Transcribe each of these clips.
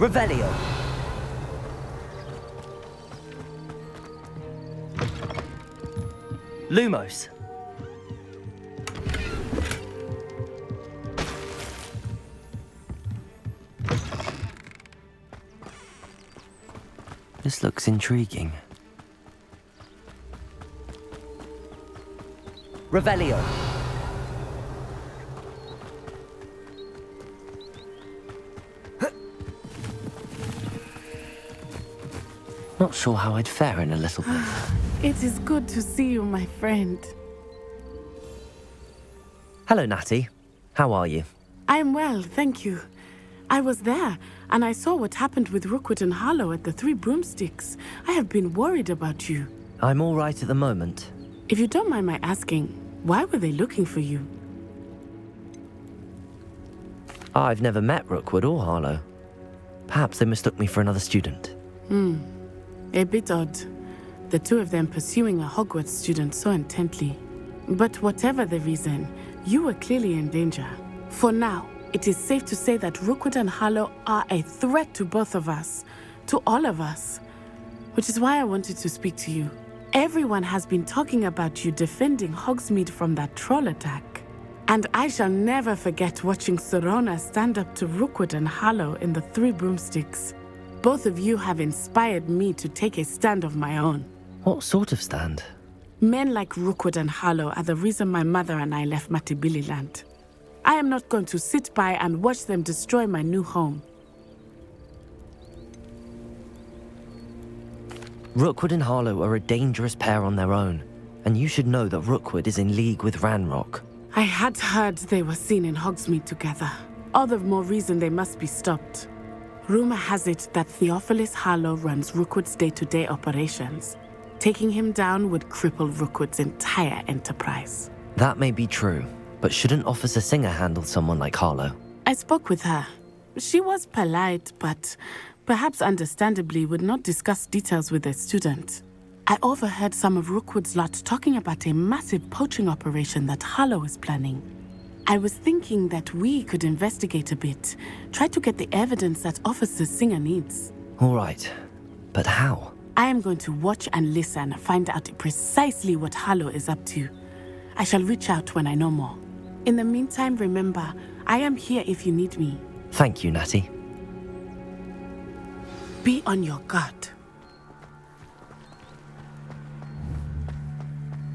Revelio. Lumos. This looks intriguing. Revelio. Not sure how I'd fare in a little bit. It is good to see you, my friend. Hello, Natty. How are you? I am well, thank you. I was there, and I saw what happened with Rookwood and Harlow at the Three Broomsticks. I have been worried about you. I'm all right at the moment. If you don't mind my asking, why were they looking for you? I've never met Rookwood or Harlow. Perhaps they mistook me for another student. A bit odd. The two of them pursuing a Hogwarts student so intently. But whatever the reason, you were clearly in danger. For now, it is safe to say that Rookwood and Harlow are a threat to both of us, to all of us. Which is why I wanted to speak to you. Everyone has been talking about you defending Hogsmeade from that troll attack. And I shall never forget watching Sorona stand up to Rookwood and Harlow in the Three Broomsticks. Both of you have inspired me to take a stand of my own. What sort of stand? Men like Rookwood and Harlow are the reason my mother and I left Matabeleland. I am not going to sit by and watch them destroy my new home. Rookwood and Harlow are a dangerous pair on their own, and you should know that Rookwood is in league with Ranrock. I had heard they were seen in Hogsmeade together. All the more reason they must be stopped. Rumor has it that Theophilus Harlow runs Rookwood's day-to-day operations. Taking him down would cripple Rookwood's entire enterprise. That may be true, but shouldn't Officer Singer handle someone like Harlow? I spoke with her. She was polite, but perhaps understandably would not discuss details with a student. I overheard some of Rookwood's lot talking about a massive poaching operation that Harlow is planning. I was thinking that we could investigate a bit, try to get the evidence that Officer Singer needs. All right, but how? I am going to watch and listen, find out precisely what Harlow is up to. I shall reach out when I know more. In the meantime, remember, I am here if you need me. Thank you, Natty. Be on your guard.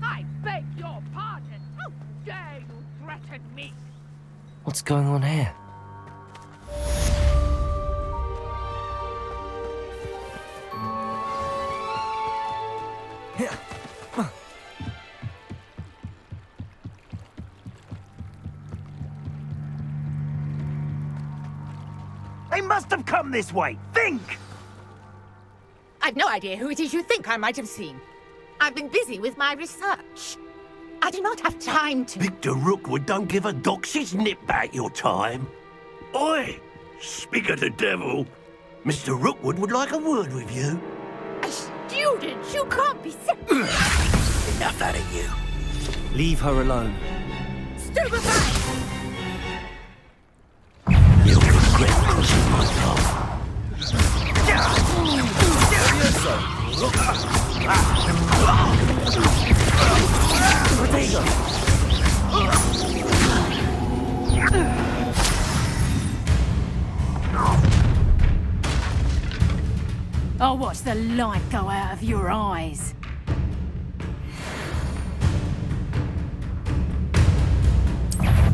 I beg your pardon. How dare you threaten me? What's going on here? They must have come this way. Think! I've no idea who it is you think I might have seen. I've been busy with my research. I do not have time to... Victor Rookwood don't give a doxy's nip back your time. Oi! Speak of the devil. Mr. Rookwood would like a word with you. A student? You can't be so... Enough out of you. Leave her alone. Stupefy! You'll regret crossing my path. I'll watch the light go out of your eyes.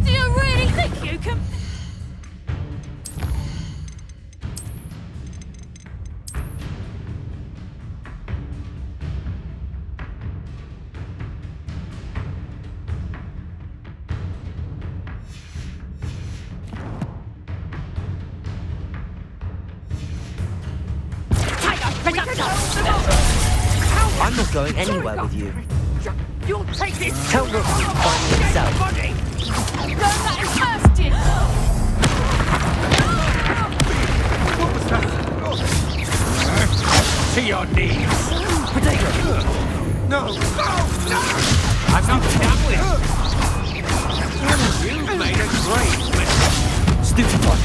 Do you really think you can... I'm not going anywhere with you. You'll take this... Tell Rookwood to find me himself. Learn that in first year! To your knees. Potato! No! I'm not done with. You've made a great mistake. Stupid one.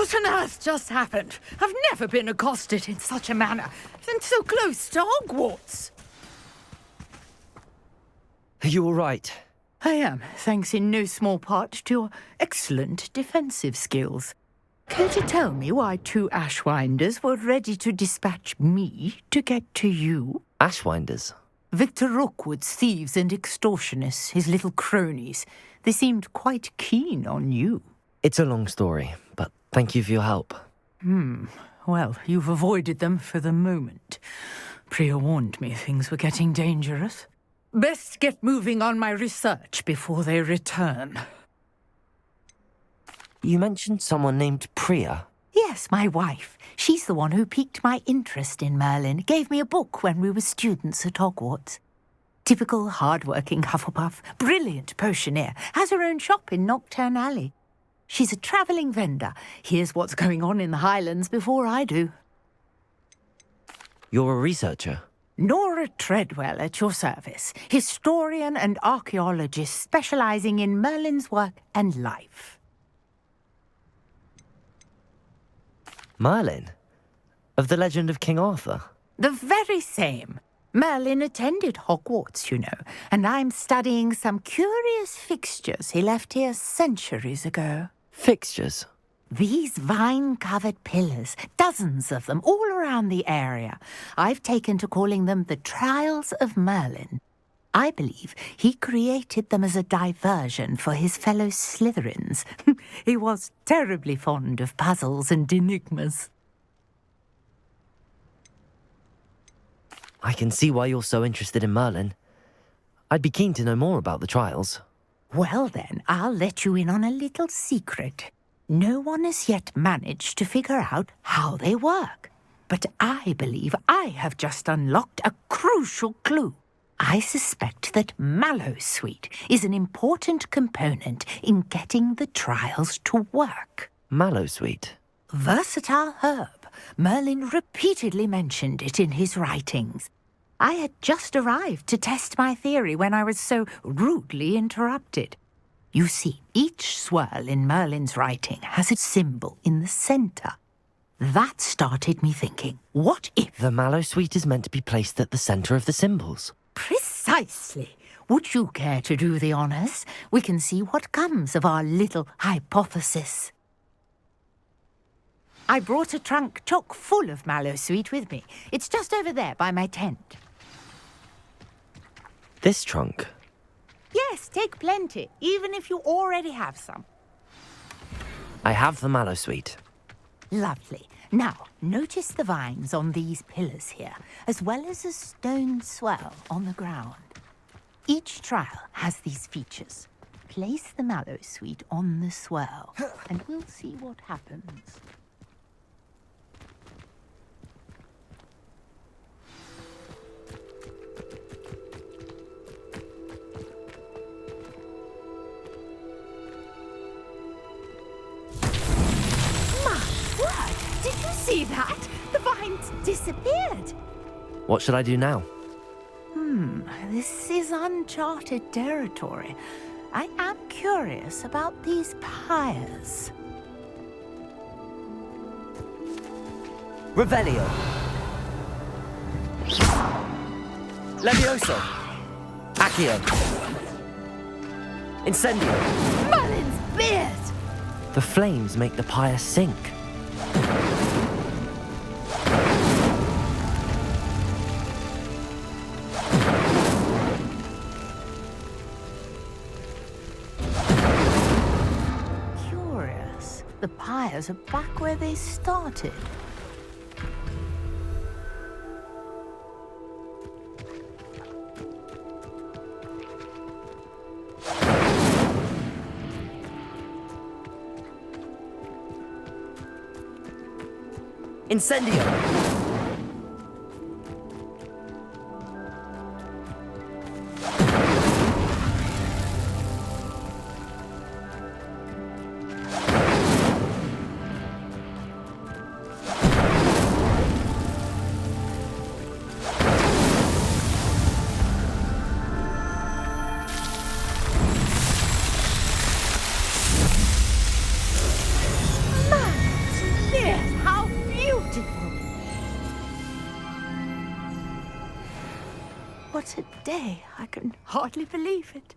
What on earth just happened? I've never been accosted in such a manner, and so close to Hogwarts. Are you all right? I am, thanks in no small part to your excellent defensive skills. Care to tell me why 2 Ashwinders were ready to dispatch me to get to you? Ashwinders? Victor Rookwood's thieves and extortionists, his little cronies. They seemed quite keen on you. It's a long story, but thank you for your help. Well, you've avoided them for the moment. Priya warned me things were getting dangerous. Best get moving on my research before they return. You mentioned someone named Priya. Yes, my wife. She's the one who piqued my interest in Merlin. Gave me a book when we were students at Hogwarts. Typical hard-working Hufflepuff, brilliant potioneer, has her own shop in Knockturn Alley. She's a travelling vendor. Hears what's going on in the Highlands before I do. You're a researcher? Nora Treadwell at your service, historian and archaeologist specialising in Merlin's work and life. Merlin? Of the legend of King Arthur? The very same. Merlin attended Hogwarts, you know, and I'm studying some curious fixtures he left here centuries ago. Fixtures? These vine-covered pillars, dozens of them, all around the area. I've taken to calling them the Trials of Merlin. I believe he created them as a diversion for his fellow Slytherins. He was terribly fond of puzzles and enigmas. I can see why you're so interested in Merlin. I'd be keen to know more about the trials. Well then, I'll let you in on a little secret. No one has yet managed to figure out how they work. But I believe I have just unlocked a crucial clue. I suspect that Mallowsweet is an important component in getting the trials to work. Mallowsweet? Versatile herb. Merlin repeatedly mentioned it in his writings. I had just arrived to test my theory when I was so rudely interrupted. You see, each swirl in Merlin's writing has a symbol in the centre. That started me thinking, what if... The Mallowsweet is meant to be placed at the centre of the symbols. Precisely. Would you care to do the honours? We can see what comes of our little hypothesis. I brought a trunk chock full of Mallowsweet with me. It's just over there by my tent. This trunk? Yes, take plenty, even if you already have some. I have the Mallowsweet. Lovely. Now, notice the vines on these pillars here, as well as a stone swell on the ground. Each trial has these features. Place the Mallowsweet on the swell, and we'll see what happens. Did you see that? The vines disappeared. What should I do now? This is uncharted territory. I am curious about these pyres. Revelio! Levioso! Accio! Incendio! Merlin's beard! The flames make the pyre sink. Curious. The pyres are back where they started. Incendio! day. I can hardly believe it.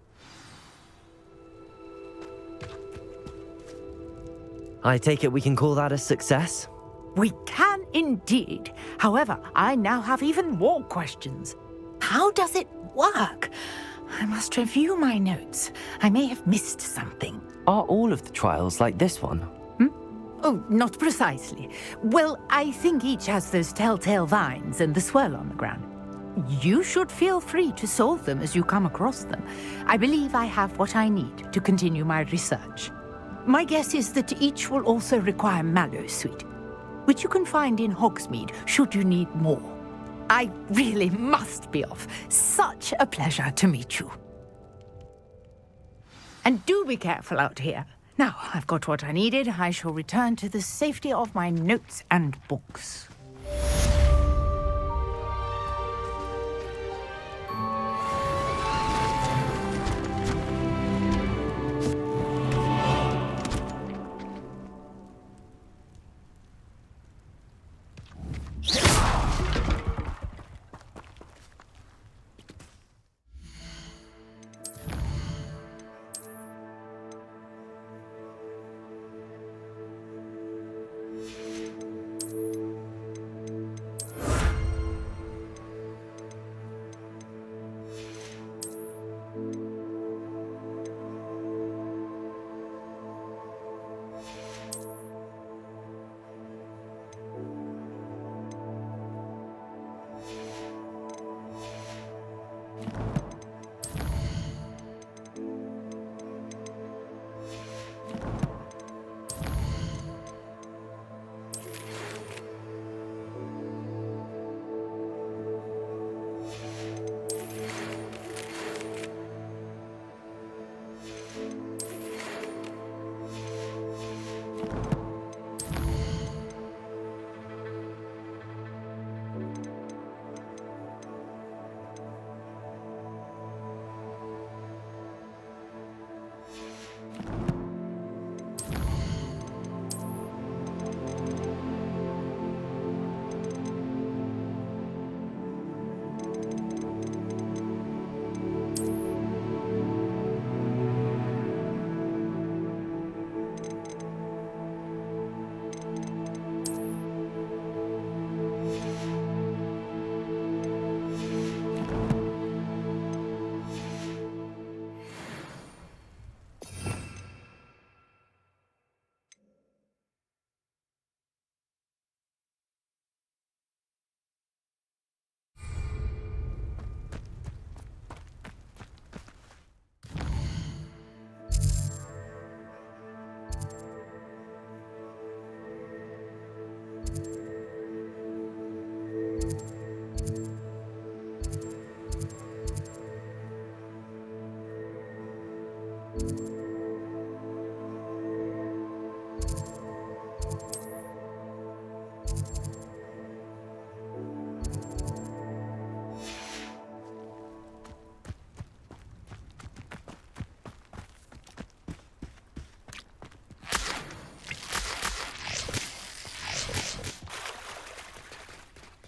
I take it we can call that a success? We can indeed. However, I now have even more questions. How does it work? I must review my notes. I may have missed something. Are all of the trials like this one? Oh, not precisely. Well, I think each has those telltale vines and the swirl on the ground. You should feel free to solve them as you come across them. I believe I have what I need to continue my research. My guess is that each will also require mallow sweet, which you can find in Hogsmeade should you need more. I really must be off. Such a pleasure to meet you. And do be careful out here. Now, I've got what I needed. I shall return to the safety of my notes and books.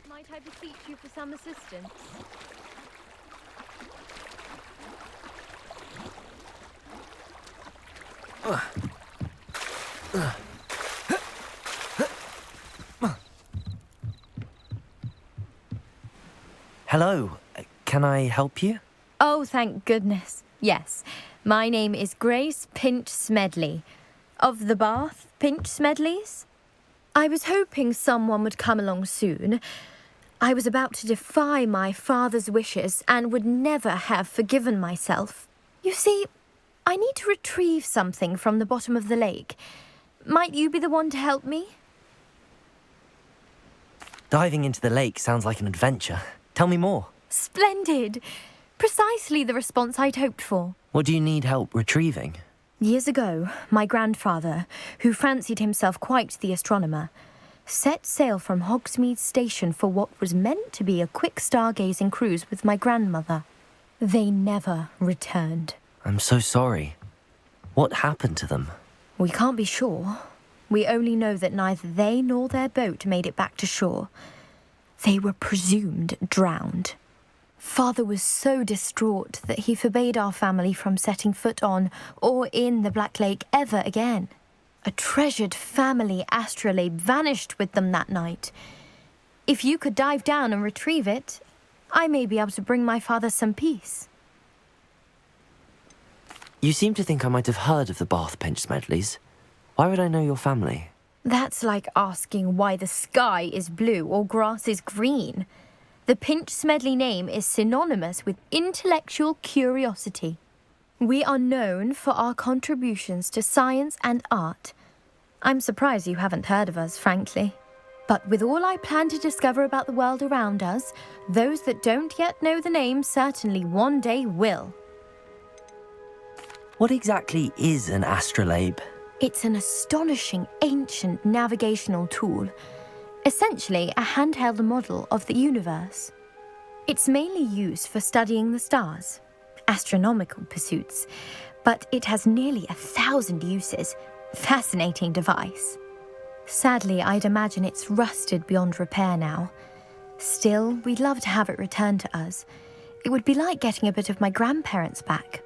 Might I beseech you for some assistance? Hello, can I help you? Oh, thank goodness. Yes. My name is Grace Pinch Smedley. Of the Bath Pinch Smedleys? I was hoping someone would come along soon. I was about to defy my father's wishes and would never have forgiven myself. You see, I need to retrieve something from the bottom of the lake. Might you be the one to help me? Diving into the lake sounds like an adventure. Tell me more. Splendid! Precisely the response I'd hoped for. What do you need help retrieving? Years ago, my grandfather, who fancied himself quite the astronomer, set sail from Hogsmeade Station for what was meant to be a quick stargazing cruise with my grandmother. They never returned. I'm so sorry. What happened to them? We can't be sure. We only know that neither they nor their boat made it back to shore. They were presumed drowned. Father was so distraught that he forbade our family from setting foot on or in the Black Lake ever again. A treasured family astrolabe vanished with them that night. If you could dive down and retrieve it, I may be able to bring my father some peace. You seem to think I might have heard of the Bath Pinch Smedleys. Why would I know your family? That's like asking why the sky is blue or grass is green. The Pinch Smedley name is synonymous with intellectual curiosity. We are known for our contributions to science and art. I'm surprised you haven't heard of us, frankly. But with all I plan to discover about the world around us, those that don't yet know the name certainly one day will. What exactly is an astrolabe? It's an astonishing ancient navigational tool, essentially a handheld model of the universe. It's mainly used for studying the stars, astronomical pursuits, but it has nearly 1,000 uses. Fascinating device. Sadly, I'd imagine it's rusted beyond repair now. Still, we'd love to have it returned to us. It would be like getting a bit of my grandparents back.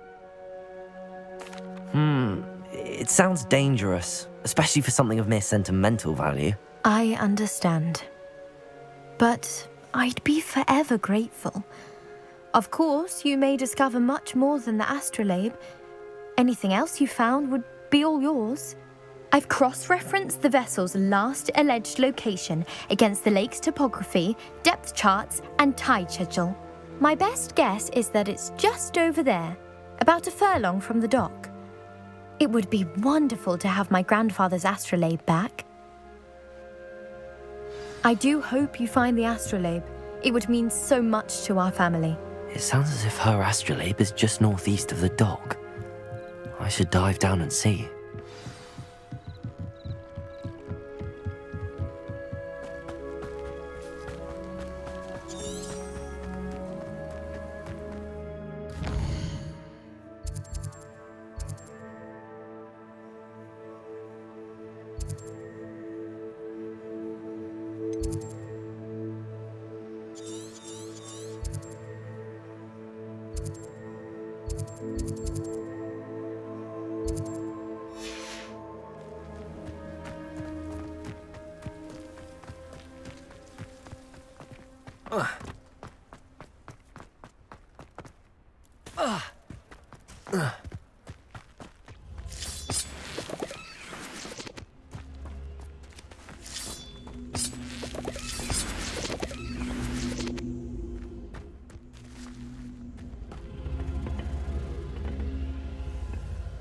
It sounds dangerous, especially for something of mere sentimental value. I understand. But I'd be forever grateful. Of course, you may discover much more than the astrolabe. Anything else you found would be all yours. I've cross-referenced the vessel's last alleged location against the lake's topography, depth charts, and tide schedule. My best guess is that it's just over there, about a furlong from the dock. It would be wonderful to have my grandfather's astrolabe back. I do hope you find the astrolabe. It would mean so much to our family. It sounds as if her astrolabe is just northeast of the dock. I should dive down and see.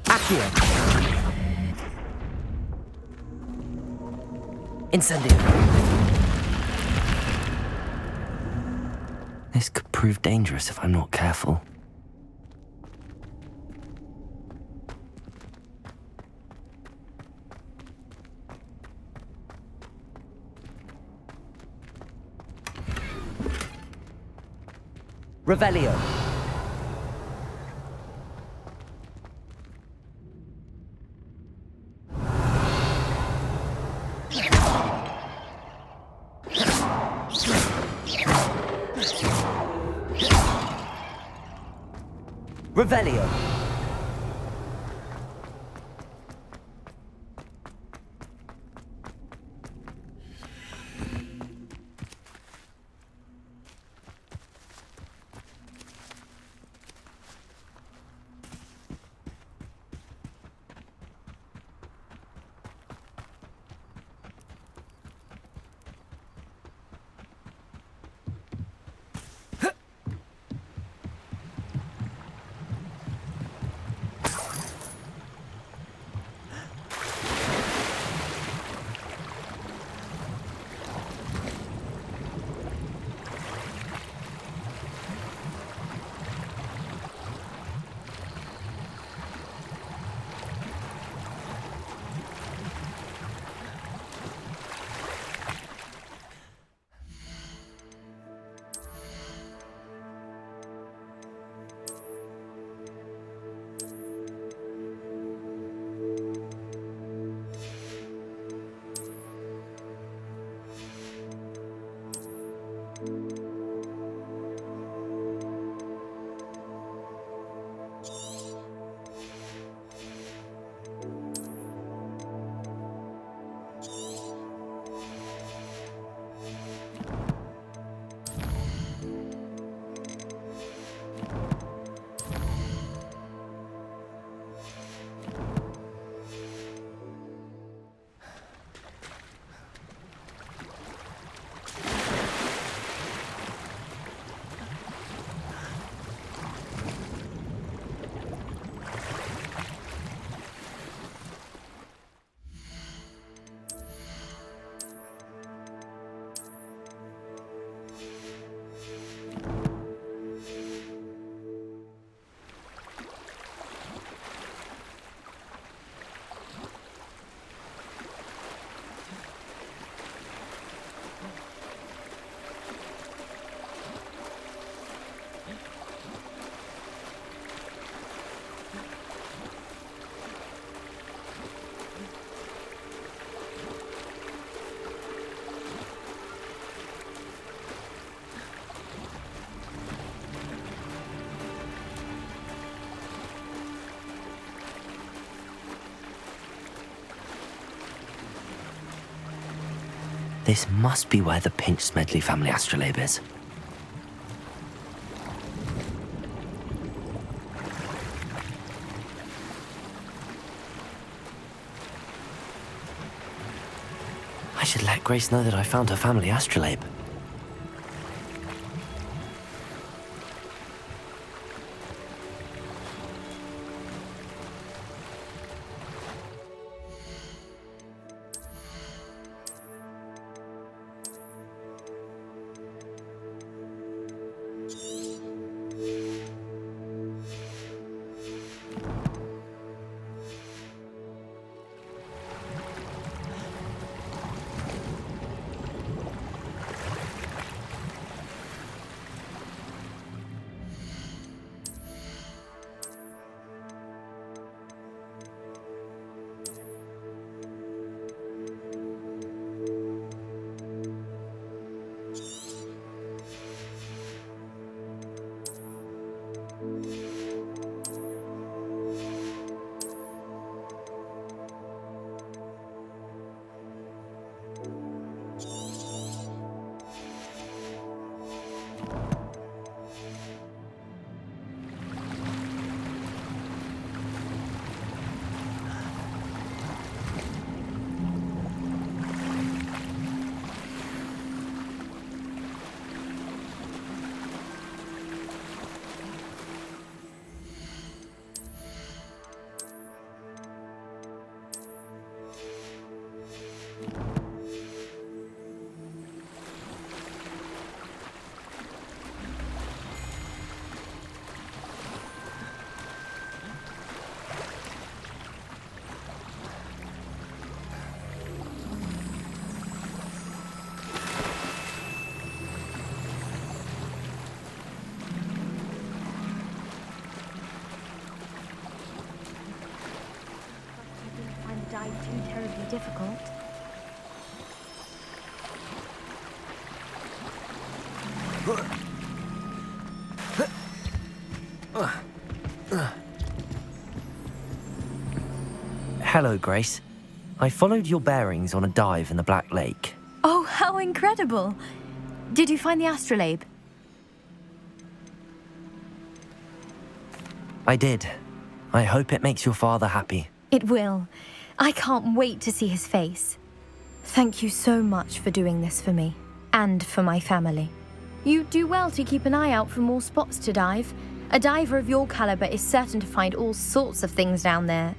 Accio. Incendio. This could prove dangerous if I'm not careful. Revelio. Revelio. This must be where the Pinch Smedley family astrolabe is. I should let Grace know that I found her family astrolabe. Too terribly difficult. Hello, Grace. I followed your bearings on a dive in the Black Lake. Oh, how incredible! Did you find the astrolabe? I did. I hope it makes your father happy. It will. I can't wait to see his face. Thank you so much for doing this for me, and for my family. You do well to keep an eye out for more spots to dive. A diver of your caliber is certain to find all sorts of things down there.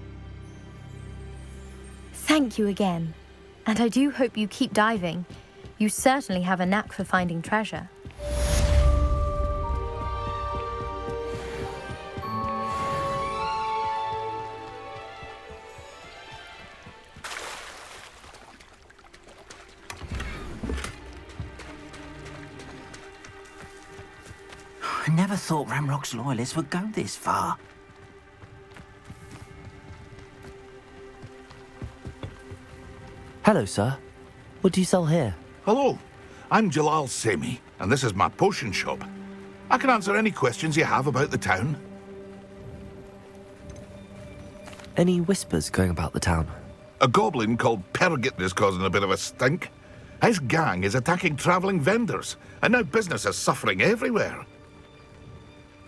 Thank you again, and I do hope you keep diving. You certainly have a knack for finding treasure. I never thought Ramrock's loyalists would go this far. Hello, sir. What do you sell here? Hello, I'm Jalal Semi, and this is my potion shop. I can answer any questions you have about the town. Any whispers going about the town? A goblin called Pergit is causing a bit of a stink. His gang is attacking travelling vendors, and now business is suffering everywhere.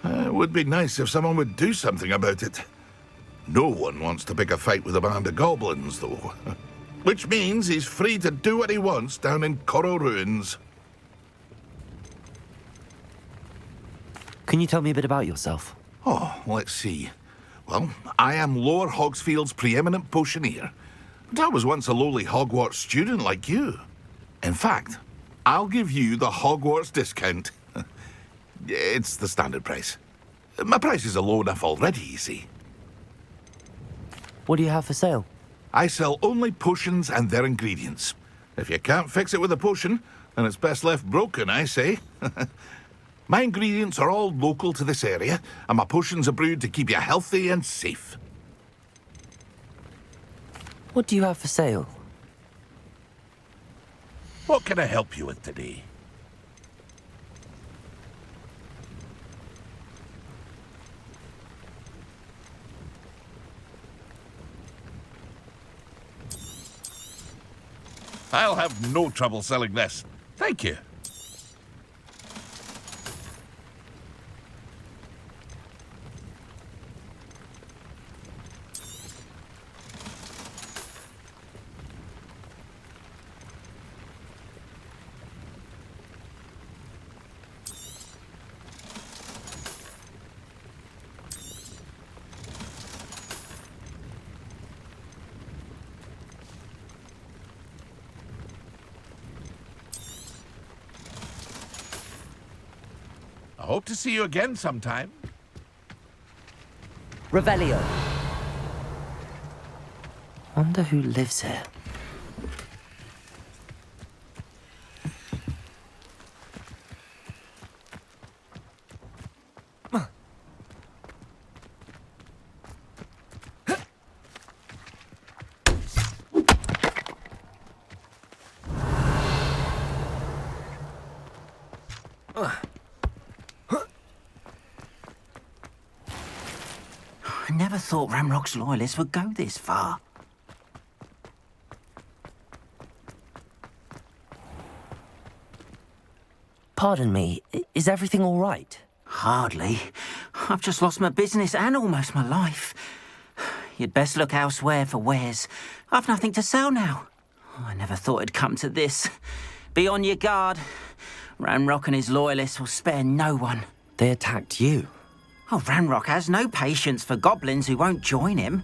It would be nice if someone would do something about it. No one wants to pick a fight with a band of goblins, though. Which means he's free to do what he wants down in Coral Ruins. Can you tell me a bit about yourself? Oh, let's see. Well, I am Lower Hogsfield's preeminent potioneer. And I was once a lowly Hogwarts student like you. In fact, I'll give you the Hogwarts discount. It's the standard price. My prices are low enough already, you see. What do you have for sale? I sell only potions and their ingredients. If you can't fix it with a potion, then it's best left broken, I say. My ingredients are all local to this area, and my potions are brewed to keep you healthy and safe. What do you have for sale? What can I help you with today? I'll have no trouble selling this. Thank you. I hope to see you again sometime. Revelio. Wonder who lives here. I never thought Ranrock's loyalists would go this far. Pardon me, is everything all right? Hardly. I've just lost my business and almost my life. You'd best look elsewhere for wares. I've nothing to sell now. I never thought it'd come to this. Be on your guard. Ranrock and his loyalists will spare no one. They attacked you. Oh, Ranrock has no patience for goblins who won't join him.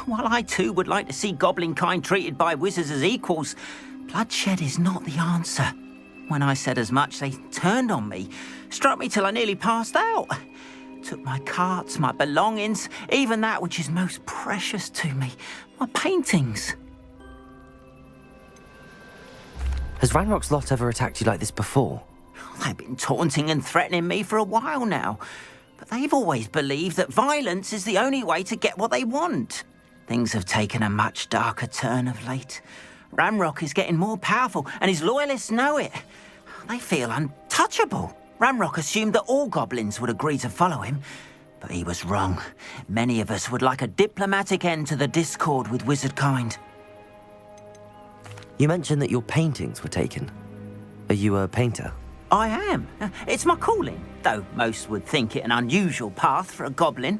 While I too would like to see goblin kind treated by wizards as equals, bloodshed is not the answer. When I said as much, they turned on me, struck me till I nearly passed out. Took my carts, my belongings, even that which is most precious to me, my paintings. Has Ranrock's lot ever attacked you like this before? They've been taunting and threatening me for a while now. But they've always believed that violence is the only way to get what they want. Things have taken a much darker turn of late. Ranrock is getting more powerful, and his loyalists know it. They feel untouchable. Ranrock assumed that all goblins would agree to follow him, but he was wrong. Many of us would like a diplomatic end to the discord with wizard kind. You mentioned that your paintings were taken. Are you a painter? I am. It's my calling, though most would think it an unusual path for a goblin.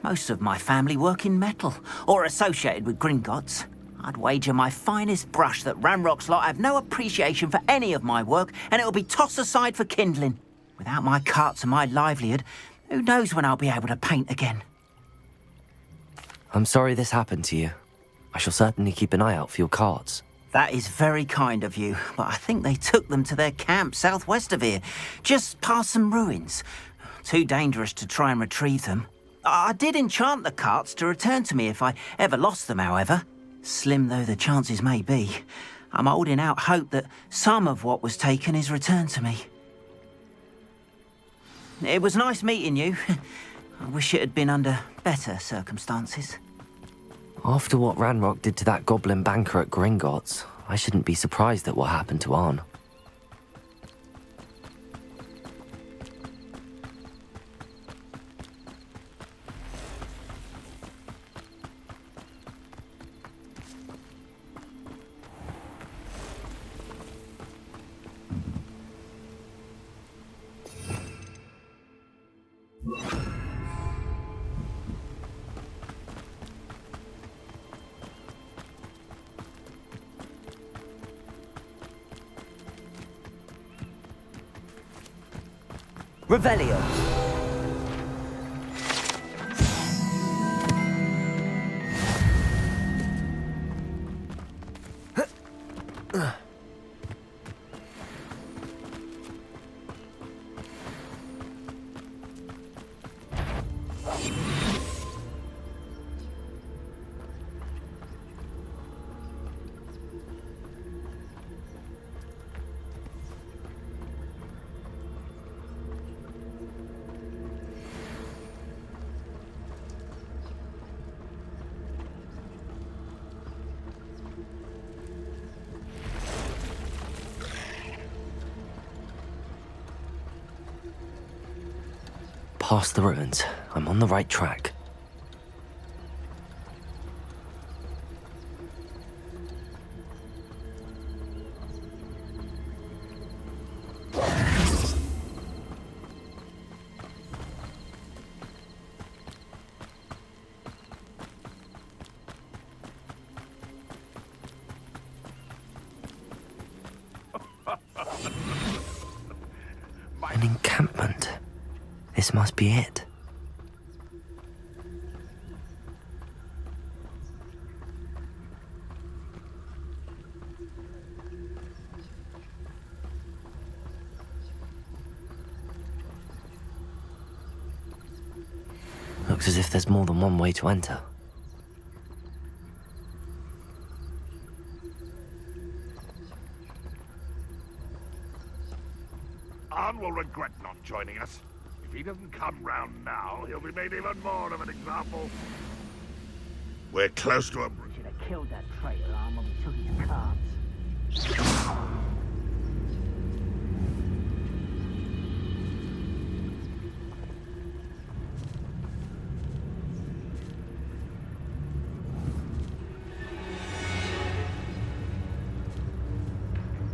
Most of my family work in metal, or associated with Gringotts. I'd wager my finest brush that Ranrock's lot have no appreciation for any of my work, and it'll be tossed aside for kindling. Without my carts and my livelihood, who knows when I'll be able to paint again? I'm sorry this happened to you. I shall certainly keep an eye out for your carts. That is very kind of you, but I think they took them to their camp southwest of here, just past some ruins. Too dangerous to try and retrieve them. I did enchant the carts to return to me if I ever lost them, however. Slim though the chances may be, I'm holding out hope that some of what was taken is returned to me. It was nice meeting you. I wish it had been under better circumstances. After what Ranrock did to that goblin banker at Gringotts, I shouldn't be surprised at what happened to Arn. Revelio. Past the ruins. I'm on the right track. This must be it. Looks as if there's more than one way to enter. Arn will regret not joining us. If he doesn't come round now, he'll be made even more of an example. We're close to him. Should have killed that traitor Arn when we took his cards.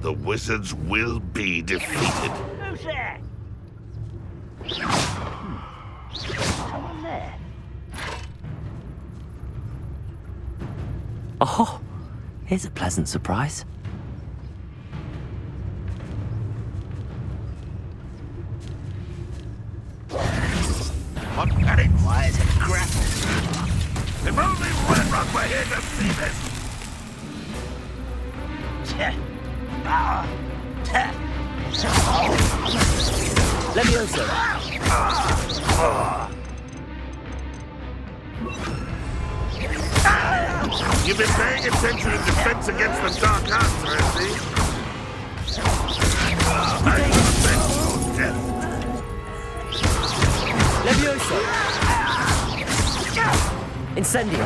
The wizards will be defeated. Who's there? Someone there. Oh, here's a pleasant surprise. What can it? Why is it grapple? If only Ranrock were here to see this! Levioso! You've been paying attention in defense against the Dark Arts, I see. I suspect your death. Levioso! Incendio!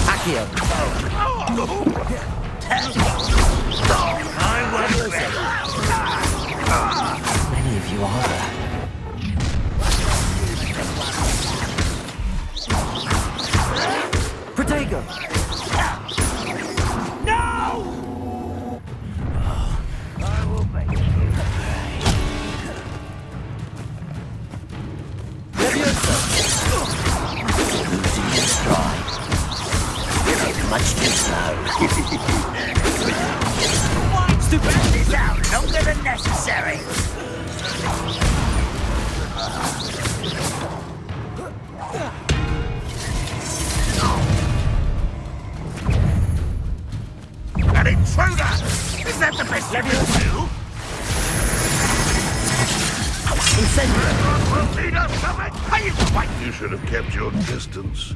Accio! How many of you are there? Protego! No! I will make you pay. Levioso! Losing your stride. Much too slow. Stupid! This out longer than necessary. An intruder! Is that the best you can do? Incendio! Will lead us to it! Are you quite? You should have kept your distance.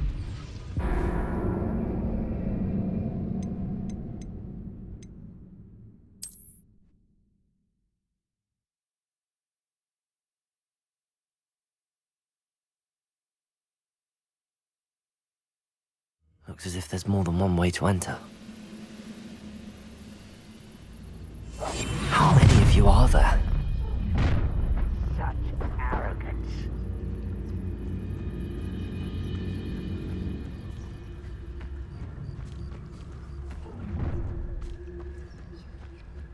Looks as if there's more than one way to enter. How many of you are there? Such arrogance.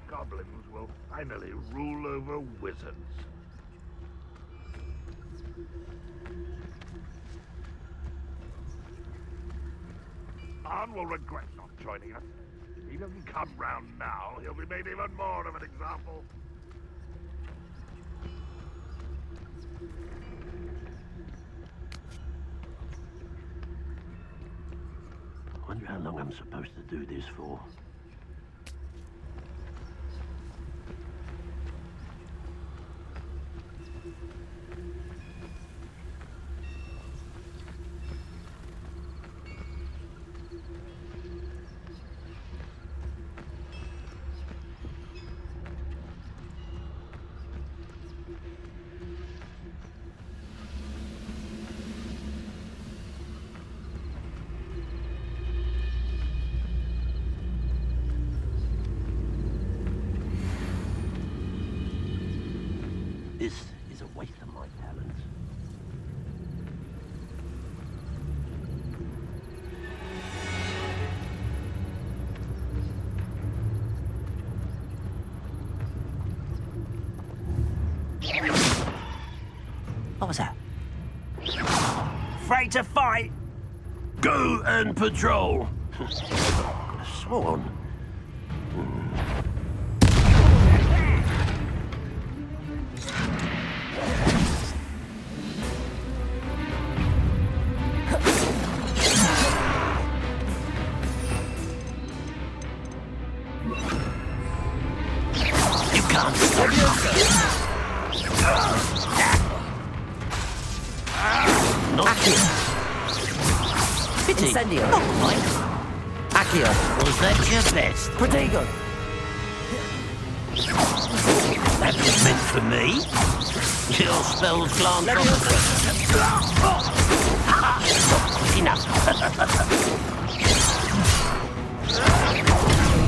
Goblins will finally rule over wizards. Arn will regret not joining us. If he doesn't come round now, he'll be made even more of an example. I wonder how long I'm supposed to do this for. This is a waste of my talents. What was that? Afraid to fight? Go and patrol. Could have sworn. not. Pity. Incendio. Not mine. Accio. Was that your best? Protego. That was meant for me. Your spells glance off. Enough.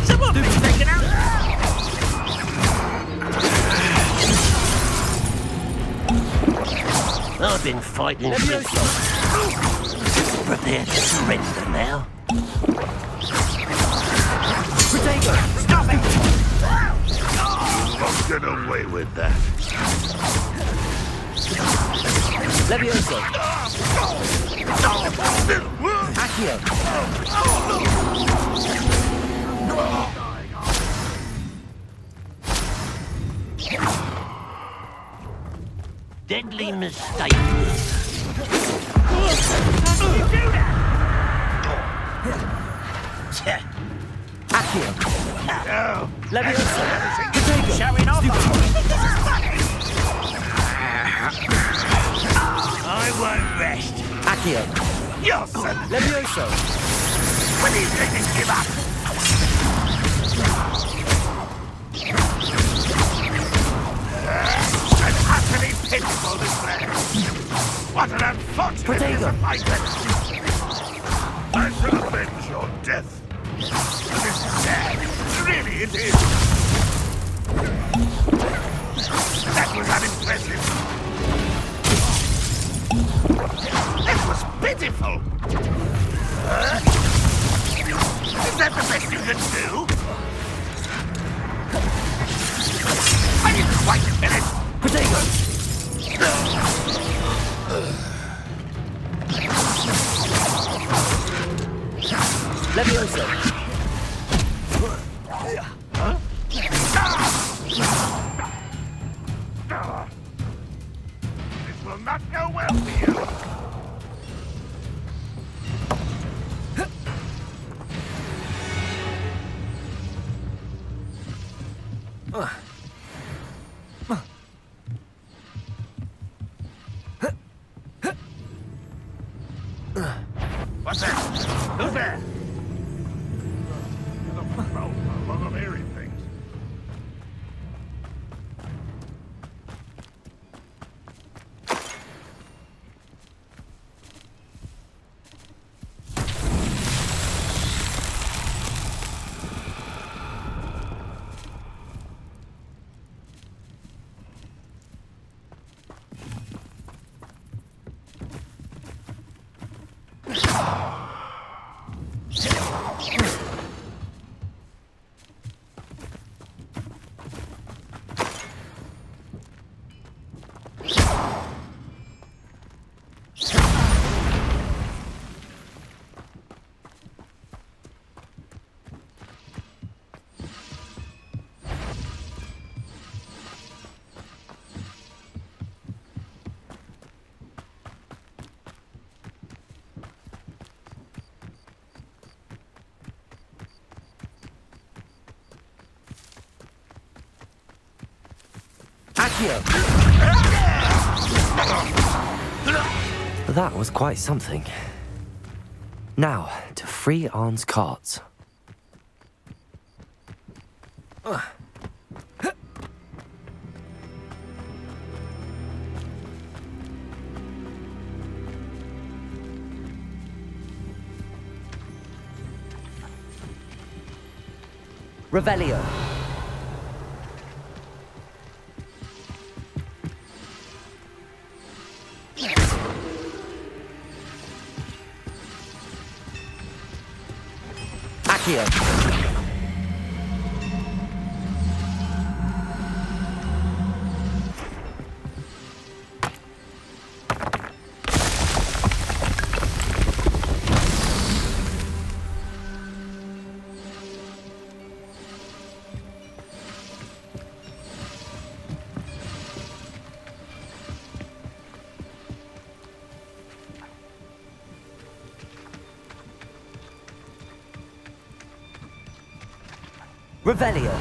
Someone been taken out. I've been fighting since. Prepare to surrender now. Protego. Stop it! Won't get away with that. Levioso. Accio. Deadly mistake. Accio. Levioso. Protego. Showing off. I won't rest. Accio. Yes! Levioso. When he's ready to give up! An utterly pitiful display! What an unfortunate Protego. disappointment! I shall avenge your death. This is sad. Really, it is. That was unimpressive. That was pitiful. Is that the best you can do? I didn't quite finish. Protego. Levioso. This will not go well for you. What's that? Who's there? There's a lot of airy things. Accio. That was quite something. Now, to free Arn's carts. Revelio. Accio. Revelio.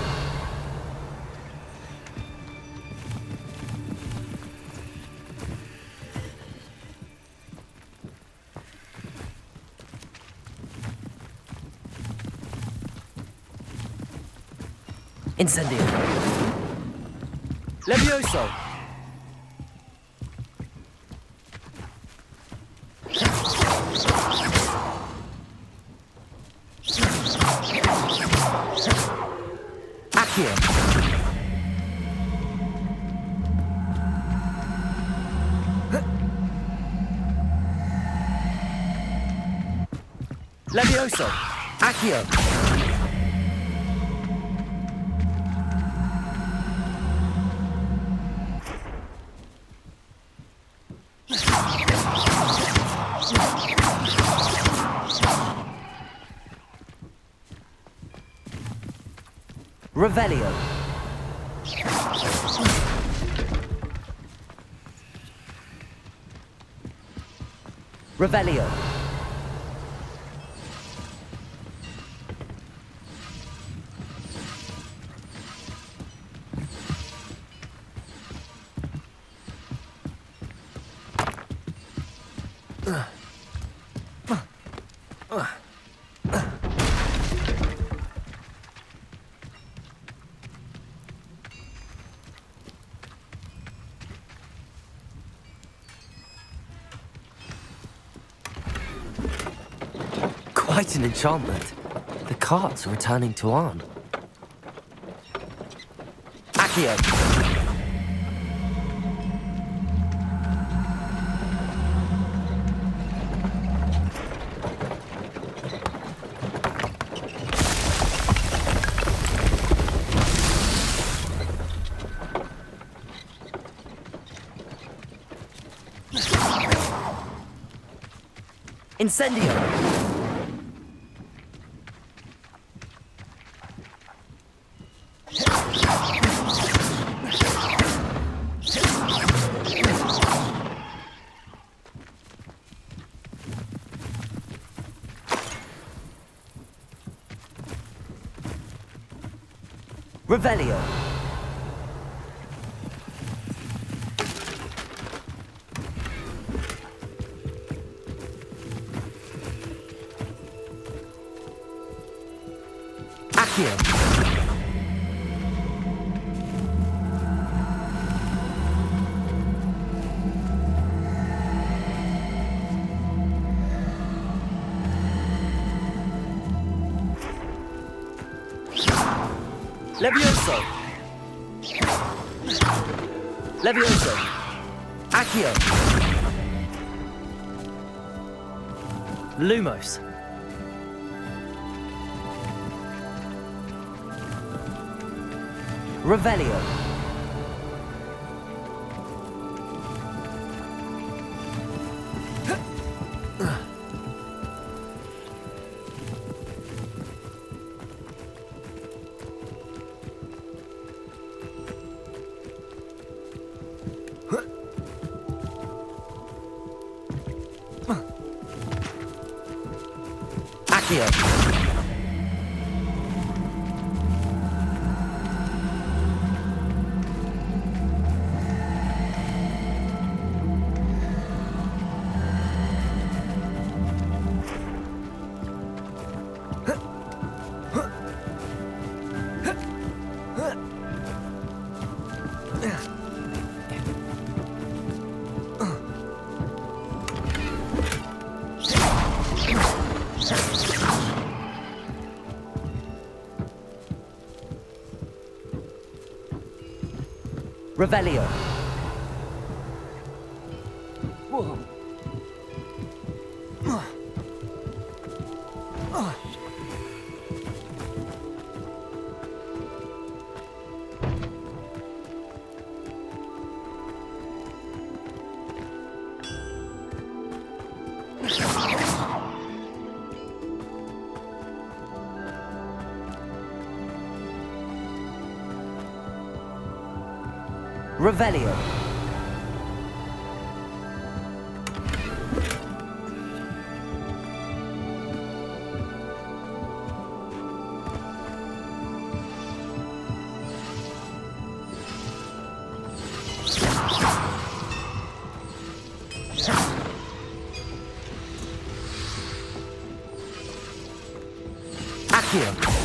Incendio. Levioso. Accio. Levioso. Accio. Revelio. Revelio. Quite an enchantment. The carts are returning to Arn. Accio. Incendio. Revelio. Accio. Levioso. Levioso. Accio. Lumos. Revelio. Accio. Revelio. Revelio. Accio.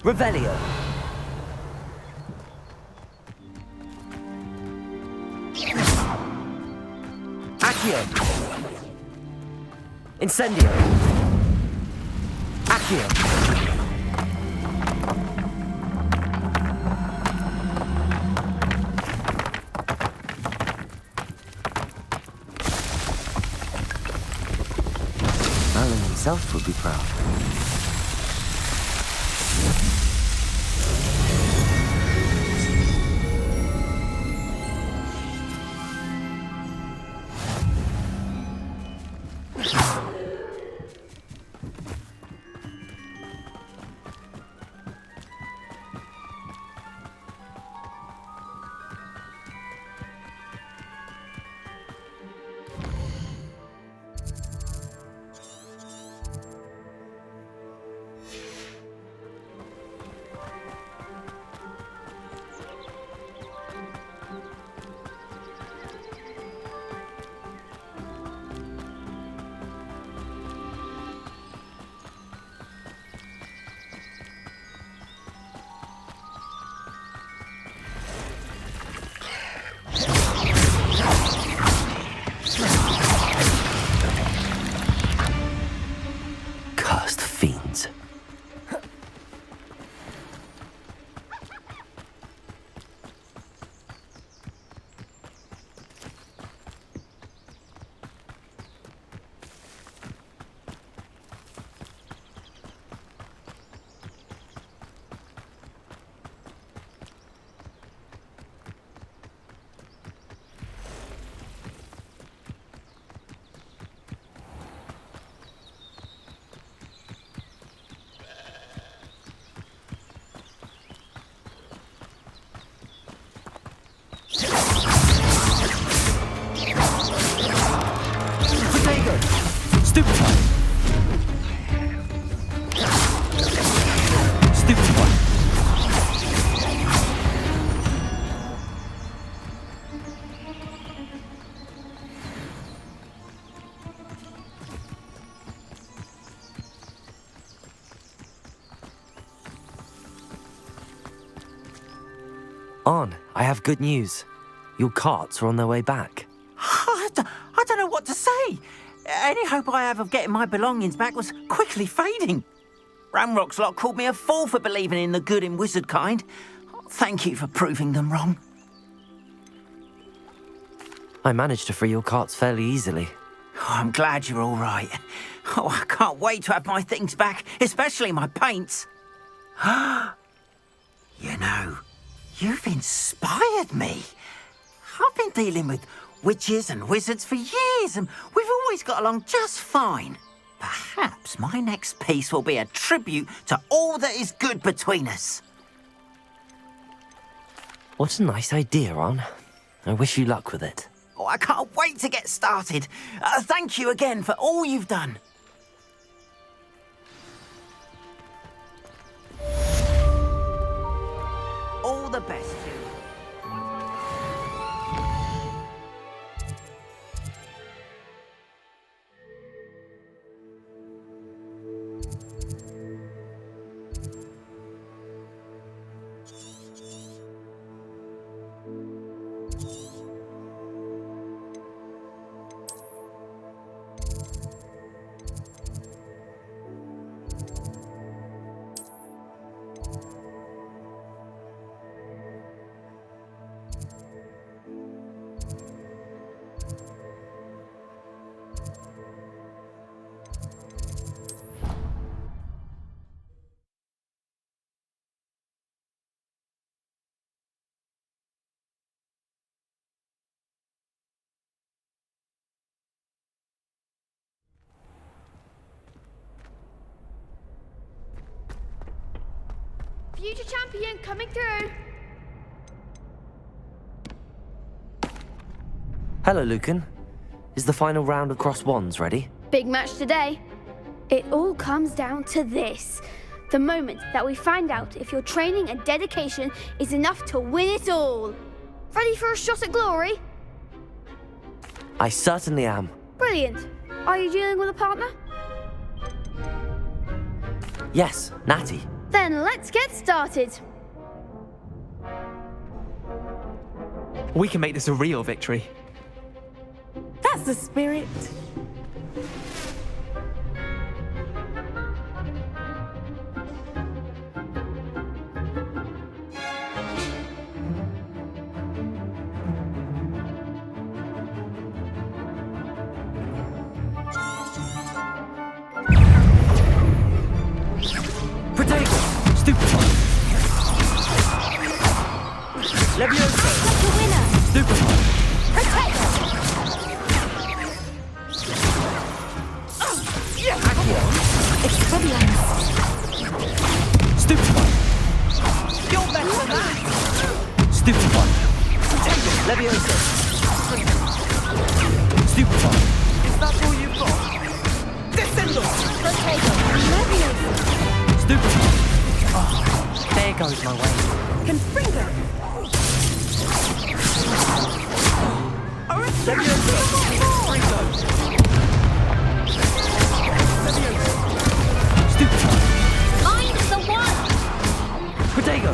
Revelio. Accio. Incendio. Accio. Alan himself would be proud. Arn, I have good news. Your carts are on their way back. I don't know what to say. Any hope I have of getting my belongings back was quickly fading. Ramrock's lot called me a fool for believing in the good in wizard kind. Thank you for proving them wrong. I managed to free your carts fairly easily. Oh, I'm glad you're all right. Oh, I can't wait to have my things back, especially my paints. You know, you've inspired me. I've been dealing with witches and wizards for years, and we've always got along just fine. Perhaps my next piece will be a tribute to all that is good between us. What a nice idea, Arn. I wish you luck with it. Oh, I can't wait to get started. Thank you again for all you've done. All the best to you. Future champion coming through. Hello, Lucan. Is the final round of Cross Wands ready? Big match today. It all comes down to this. The moment that we find out if your training and dedication is enough to win it all. Ready for a shot at glory? I certainly am. Brilliant. Are you dealing with a partner? Yes, Natty. Then let's get started. We can make this a real victory. That's the spirit. Protego! Stupefy! Levioso! That's the winner. Stupefy! Protego! Accio! Expelliarmus. Stupefy! You're better than that. Stupefy! Levioso! Stupefy! Is that all you've got? Descendo! Protego. Leviosa. Stupefy! Oh, there goes my way. Confringo. Levioso! Ringo! Stupefy! Mind the one. Protego!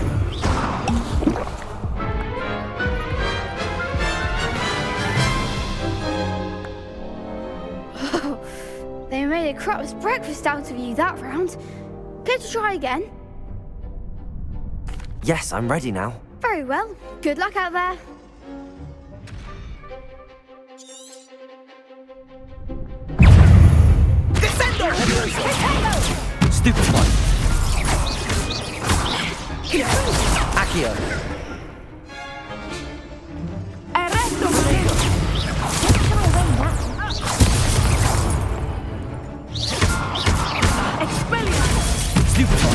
They made a crap's breakfast out of you that round. Care to try again? Yes, I'm ready now. Very well. Good luck out there. Descendo! Stupefy! Accio! Arresto. Expelliarmus. Stupefy!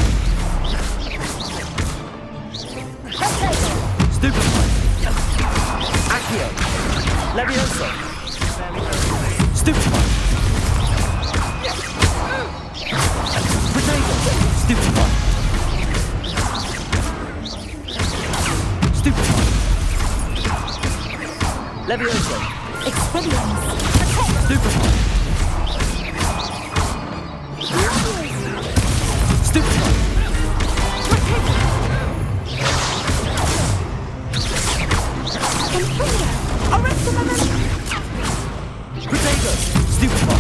Stupefy! Accio! Levioso! Stupefy! Protego! Stupefy! Stupefy! Levioso! Expelliarmus. Stupefy! Stupefy! Protego! Stupefy!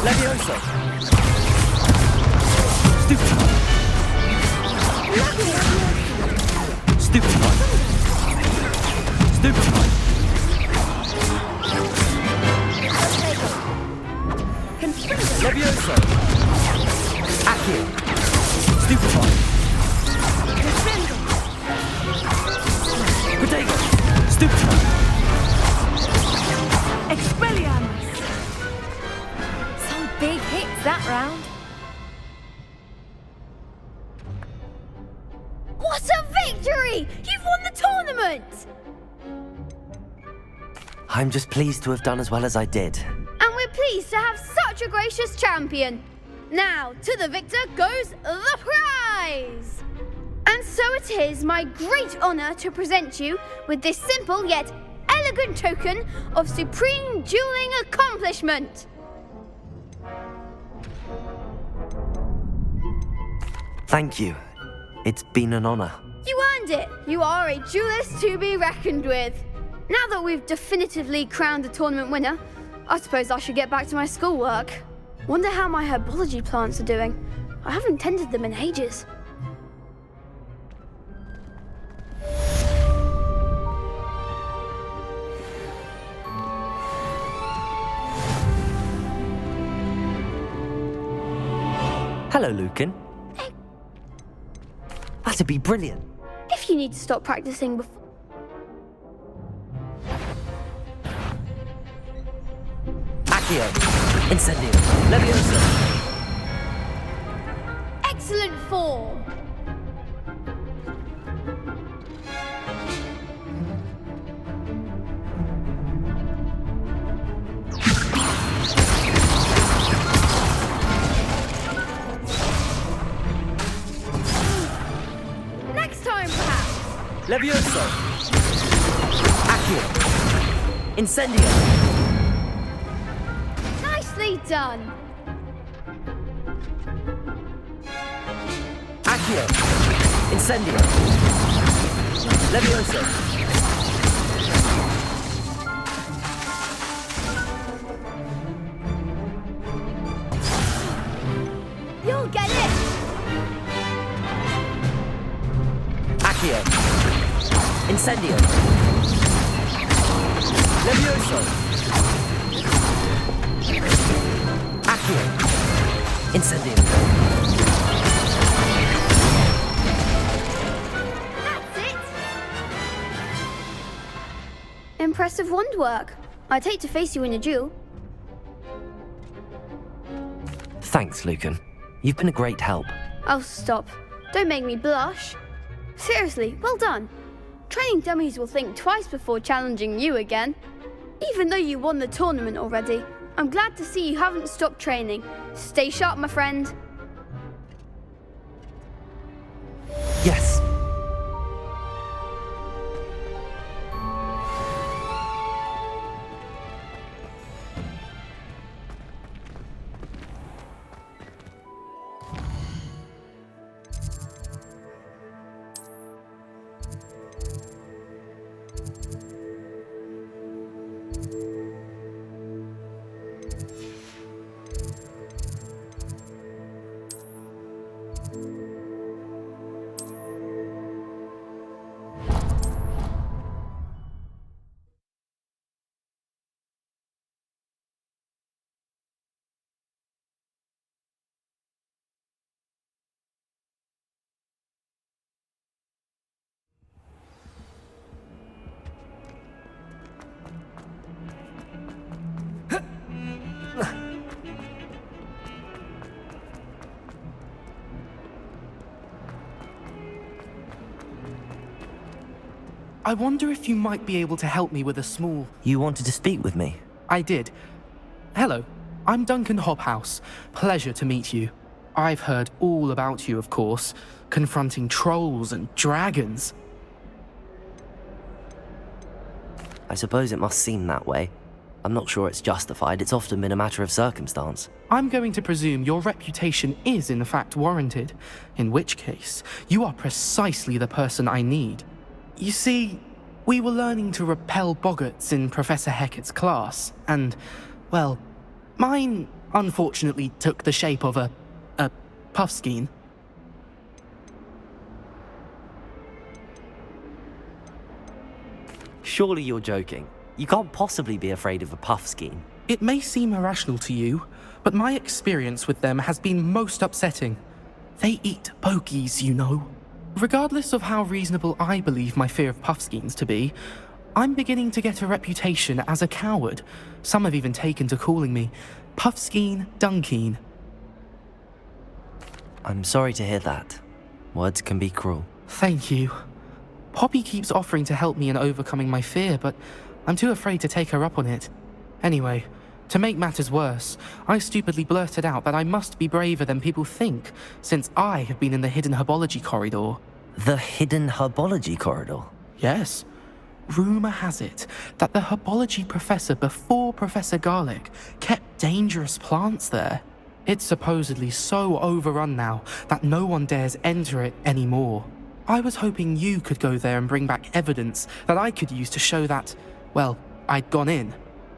Levioso! Stupefy! Stupefy! Stupefy! Levioso! Accio! Stupefy! Protego! Stupefy! Expelliarmus! Some big hits that round. What a victory! You've won the tournament! I'm just pleased to have done as well as I did. And we're pleased to have such a gracious champion. Now, to the victor goes the prize! And so it is my great honour to present you with this simple yet elegant token of supreme dueling accomplishment. Thank you. It's been an honor. You earned it. You are a duelist to be reckoned with. Now that we've definitively crowned the tournament winner, I suppose I should get back to my schoolwork. Wonder how my herbology plants are doing. I haven't tended them in ages. Hello, Lucan. That'd be brilliant. If you need to stop practicing before... Accio! Incendio! Levioso! Excellent form! Next time, perhaps! Levioso! Accio! Incendio! Nicely done! Accio! Incendio! Levioso! You'll get it! Accio! Incendio! Levioso! Accio! Incendio! That's it! Impressive wand work. I'd hate to face you in a duel. Thanks, Lucan. You've been a great help. Oh, stop. Don't make me blush. Seriously, well done. Training dummies will think twice before challenging you again. Even though you won the tournament already, I'm glad to see you haven't stopped training. Stay sharp, my friend. Yes. I wonder if you might be able to help me with a small... You wanted to speak with me? I did. Hello, I'm Duncan Hobhouse. Pleasure to meet you. I've heard all about you, of course, confronting trolls and dragons. I suppose it must seem that way. I'm not sure it's justified. It's often been a matter of circumstance. I'm going to presume your reputation is in fact warranted, in which case, you are precisely the person I need. You see, We were learning to repel boggarts in Professor Hecat's class, and, well, mine unfortunately took the shape of a puffskein. Surely you're joking. You can't possibly be afraid of a puffskein. It may seem irrational to you, but my experience with them has been most upsetting. They eat bogies, you know. Regardless of how reasonable I believe my fear of puffskeins to be, I'm beginning to get a reputation as a coward. Some have even taken to calling me Puffskein Dunkeen. I'm sorry to hear that. Words can be cruel. Thank you. Poppy keeps offering to help me in overcoming my fear, but I'm too afraid to take her up on it. Anyway, to make matters worse, I stupidly blurted out that I must be braver than people think, since I have been in the hidden herbology corridor. The hidden herbology corridor? Yes. Rumour has it that the herbology professor before Professor Garlic kept dangerous plants there. It's supposedly so overrun now that no one dares enter it anymore. I was hoping you could go there and bring back evidence that I could use to show that, well, I'd gone in.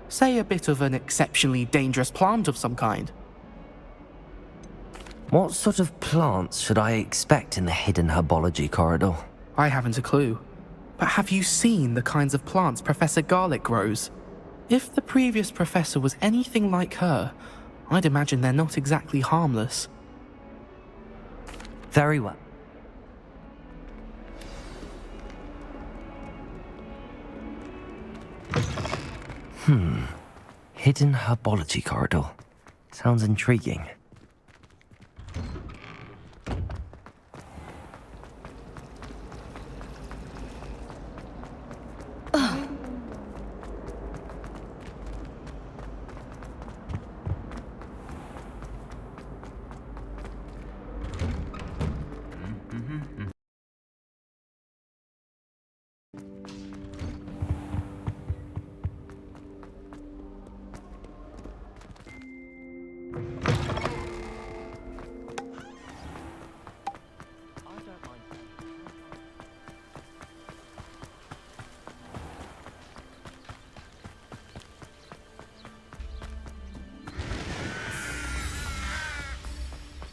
Say a bit of an exceptionally dangerous plant of some kind. What sort of plants should I expect in the hidden herbology corridor? I haven't a clue. But have you seen the kinds of plants Professor Garlic grows? If the previous professor was anything like her, I'd imagine they're not exactly harmless. Very well. Hidden herbology corridor. Sounds intriguing.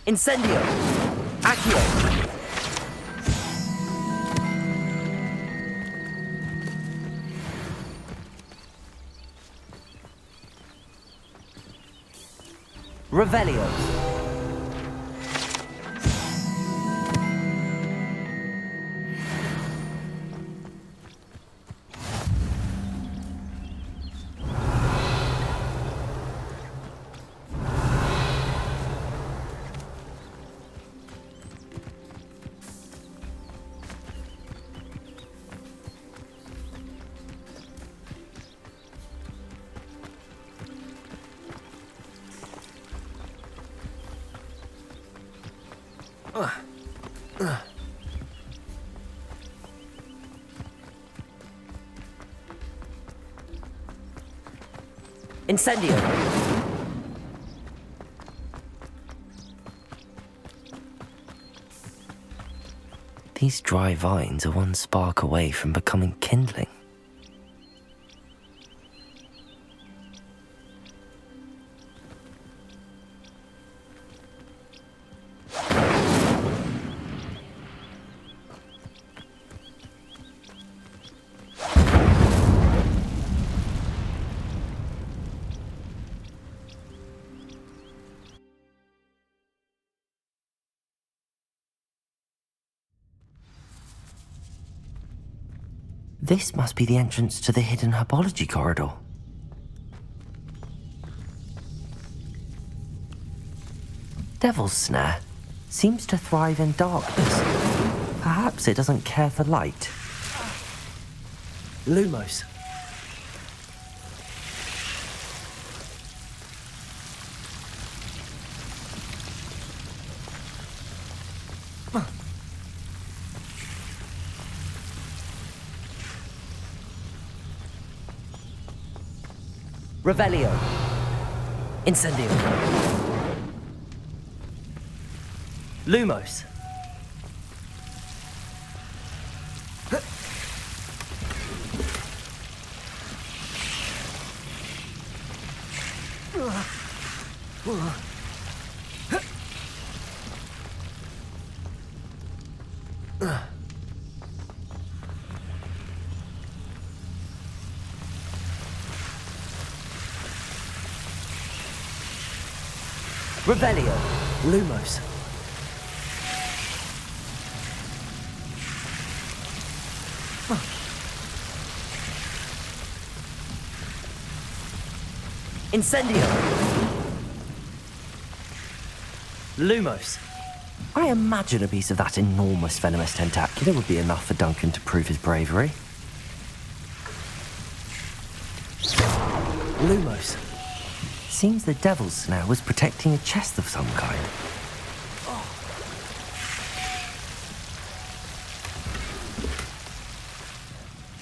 Incendio! Accio! Revelio! Incendio! These dry vines are one spark away from becoming kindling. This must be the entrance to the hidden herbology corridor. Devil's Snare seems to thrive in darkness. Perhaps it doesn't care for light. Lumos. Revelio. Incendio. Lumos. Revelio. Lumos. Incendio. Lumos. I imagine a piece of that enormous venomous tentacular would be enough for Duncan to prove his bravery. Lumos. Seems the devil's snare was protecting a chest of some kind.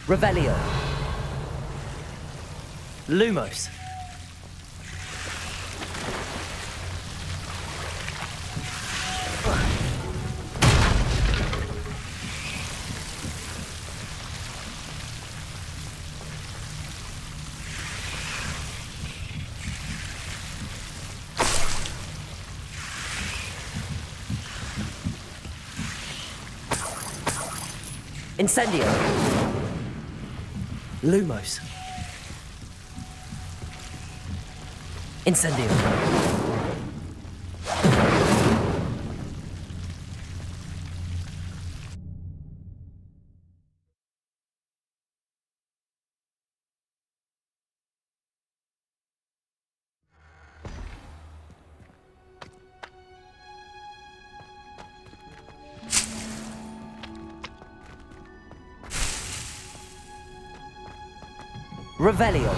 Revelio. Lumos. Incendio. Lumos. Incendio. Revelio.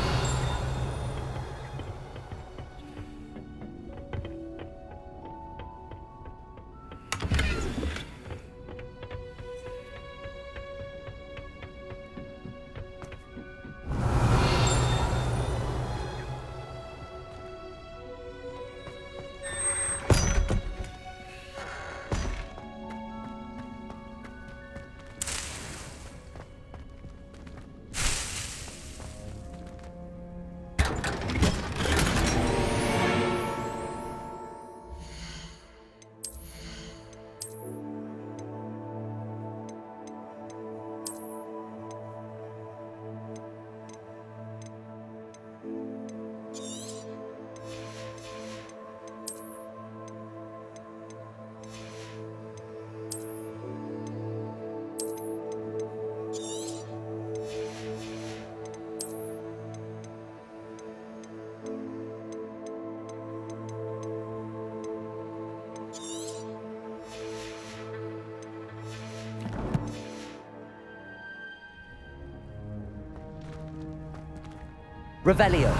Revelio.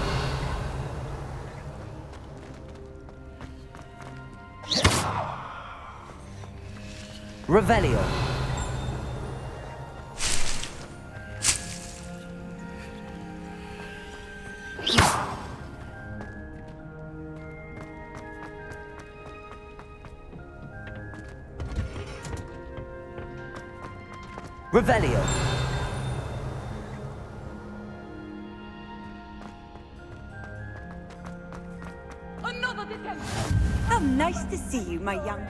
Revelio. Revelio. How nice to see you, my young...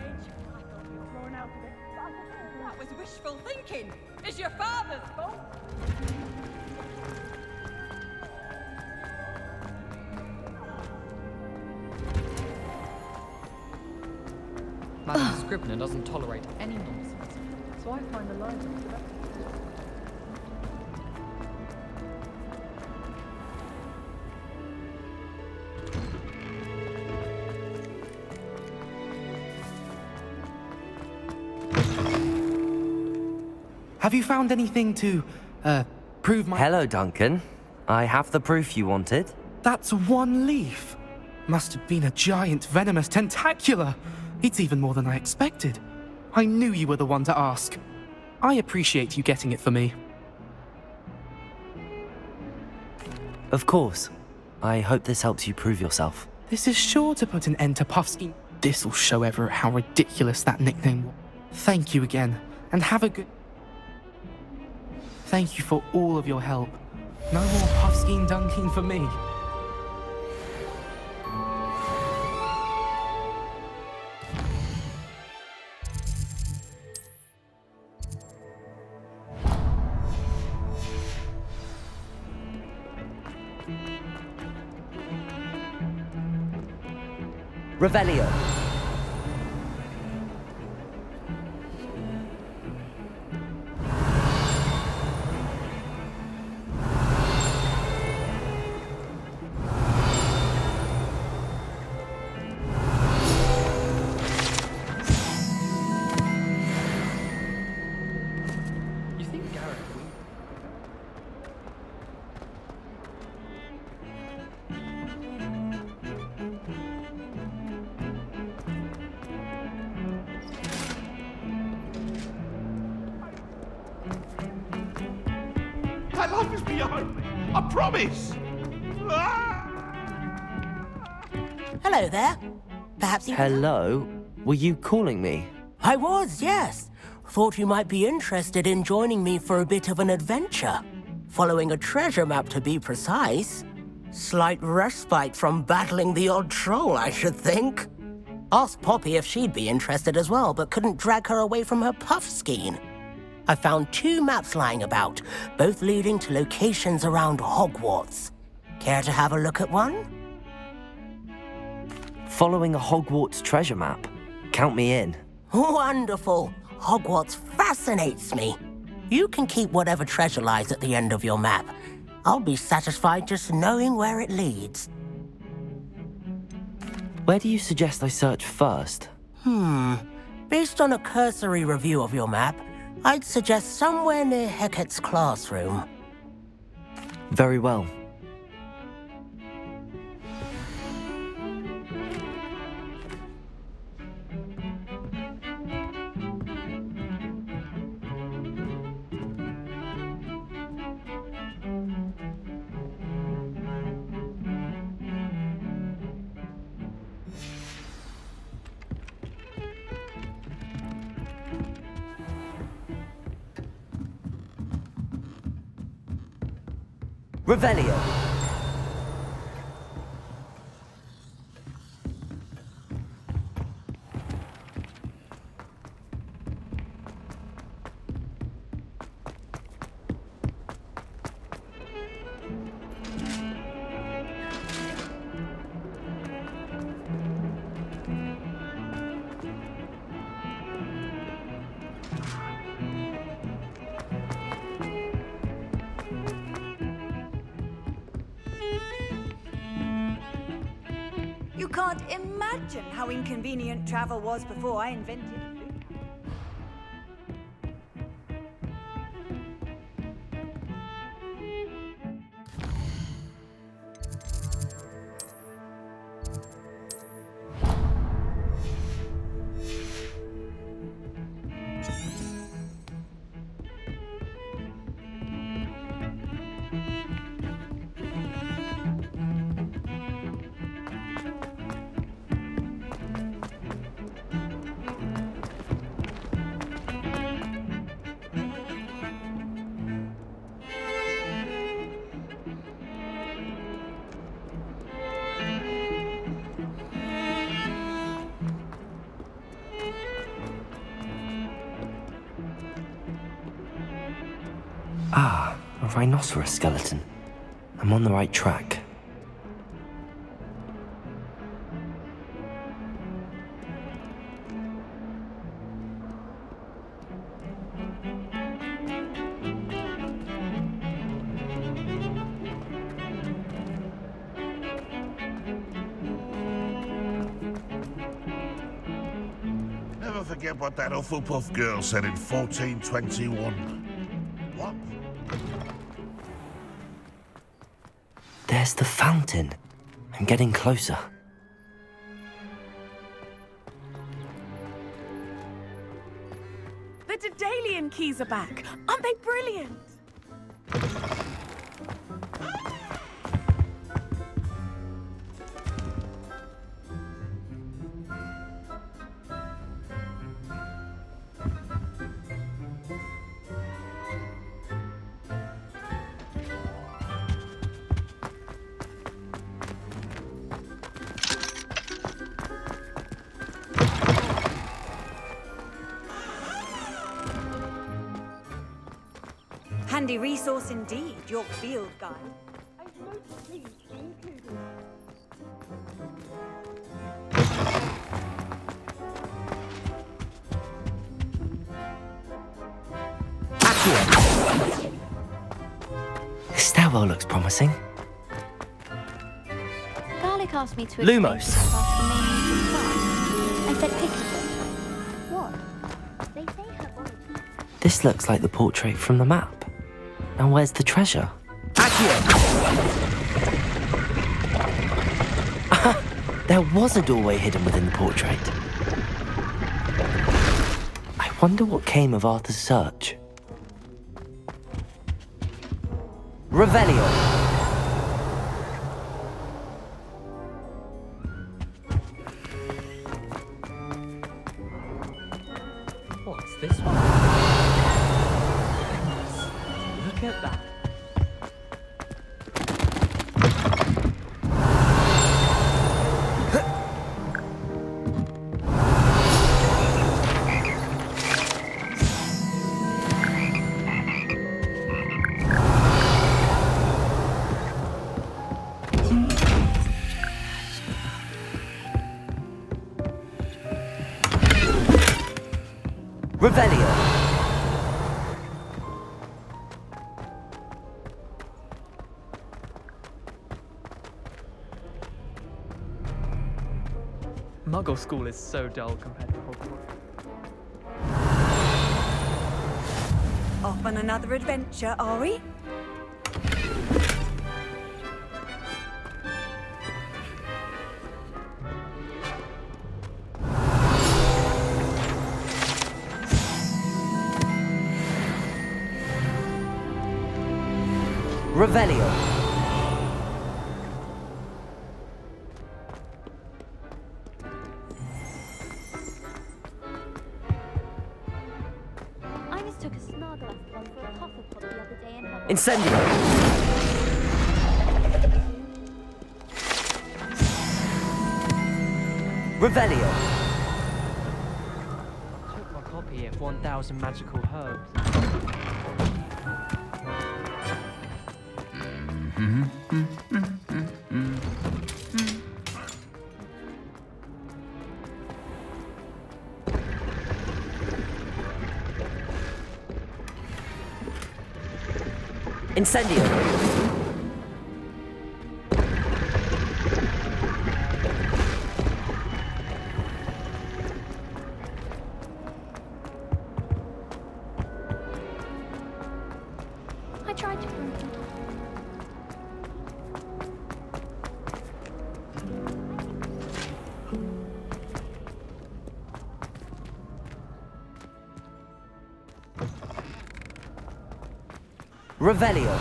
That was wishful thinking. It's your father's fault. Madam Scribner doesn't tolerate any nonsense, so I find the library the best. Have you found anything to, prove my... Hello, Duncan. I have the proof you wanted. That's one leaf. Must have been a giant venomous tentacula. It's even more than I expected. I knew you were the one to ask. I appreciate you getting it for me. Of course. I hope this helps you prove yourself. This is sure to put an end to Puffskein. This'll show Everett how ridiculous that nickname was. Thank you again, and have a good... Thank you for all of your help. No more Puffskein Dunking for me. Revelio. You think Garrett will? That life is behind me. I promise. Hello there. Perhaps you... Hello? Were you calling me? I was, yes. Thought you might be interested in joining me for a bit of an adventure. Following a treasure map, to be precise. Slight respite from battling the odd troll, I should think. Asked Poppy if she'd be interested as well, but couldn't drag her away from her puff skein. I found 2 maps lying about, both leading to locations around Hogwarts. Care to have a look at one? Following a Hogwarts treasure map. Count me in. Wonderful. Hogwarts fascinates me. You can keep whatever treasure lies at the end of your map. I'll be satisfied just knowing where it leads. Where do you suggest I search first? Based on a cursory review of your map, I'd suggest somewhere near Hecat's classroom. Very well. Revelio. You can't imagine how inconvenient travel was before I invented it. Ah, a rhinoceros skeleton. I'm on the right track. Never forget what that Hufflepuff girl said in 1421. What? There's the fountain. I'm getting closer. The Daedalian keys are back. Aren't they brilliant? Handy resource indeed, your field guide. This stairwell looks promising. Garlic asked me to Lumos. explain past the main use of plants. I said picky them. What? They say herbology. This looks like the portrait from the map. Now where's the treasure? There was a doorway hidden within the portrait. I wonder what came of Arthur's search. Revelio. What's this one? Goodness, look at that. Revelio. Muggle school is so dull compared to Hogwarts. Off on another adventure, are we? Revelio. I just took a Snarglass one for a Pufflepot the other day in Hogwarts. Incendio. Revelio. Took my copy of 1,000 magical herbs. Incendio. I tried to prove them. Revelio.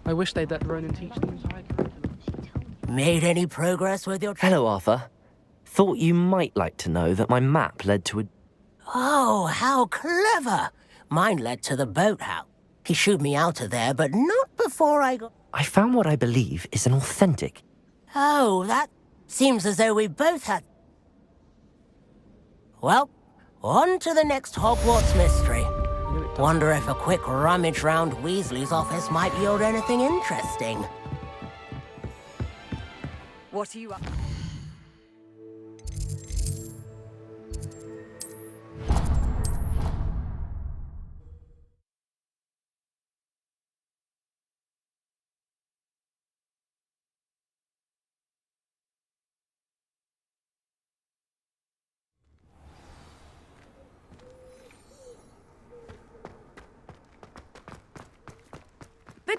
I wish they'd let Ronan teach the entire curriculum. Made any progress with your... Hello, Arthur. Thought you might like to know that my map led to a... Oh, how clever! Mine led to the boathouse. He shooed me out of there, but not before I got... I found what I believe is an authentic... Oh, that seems as though we both had... Well, on to the next Hogwarts mystery. Wonder if a quick rummage round Weasley's office might yield anything interesting. What are you up?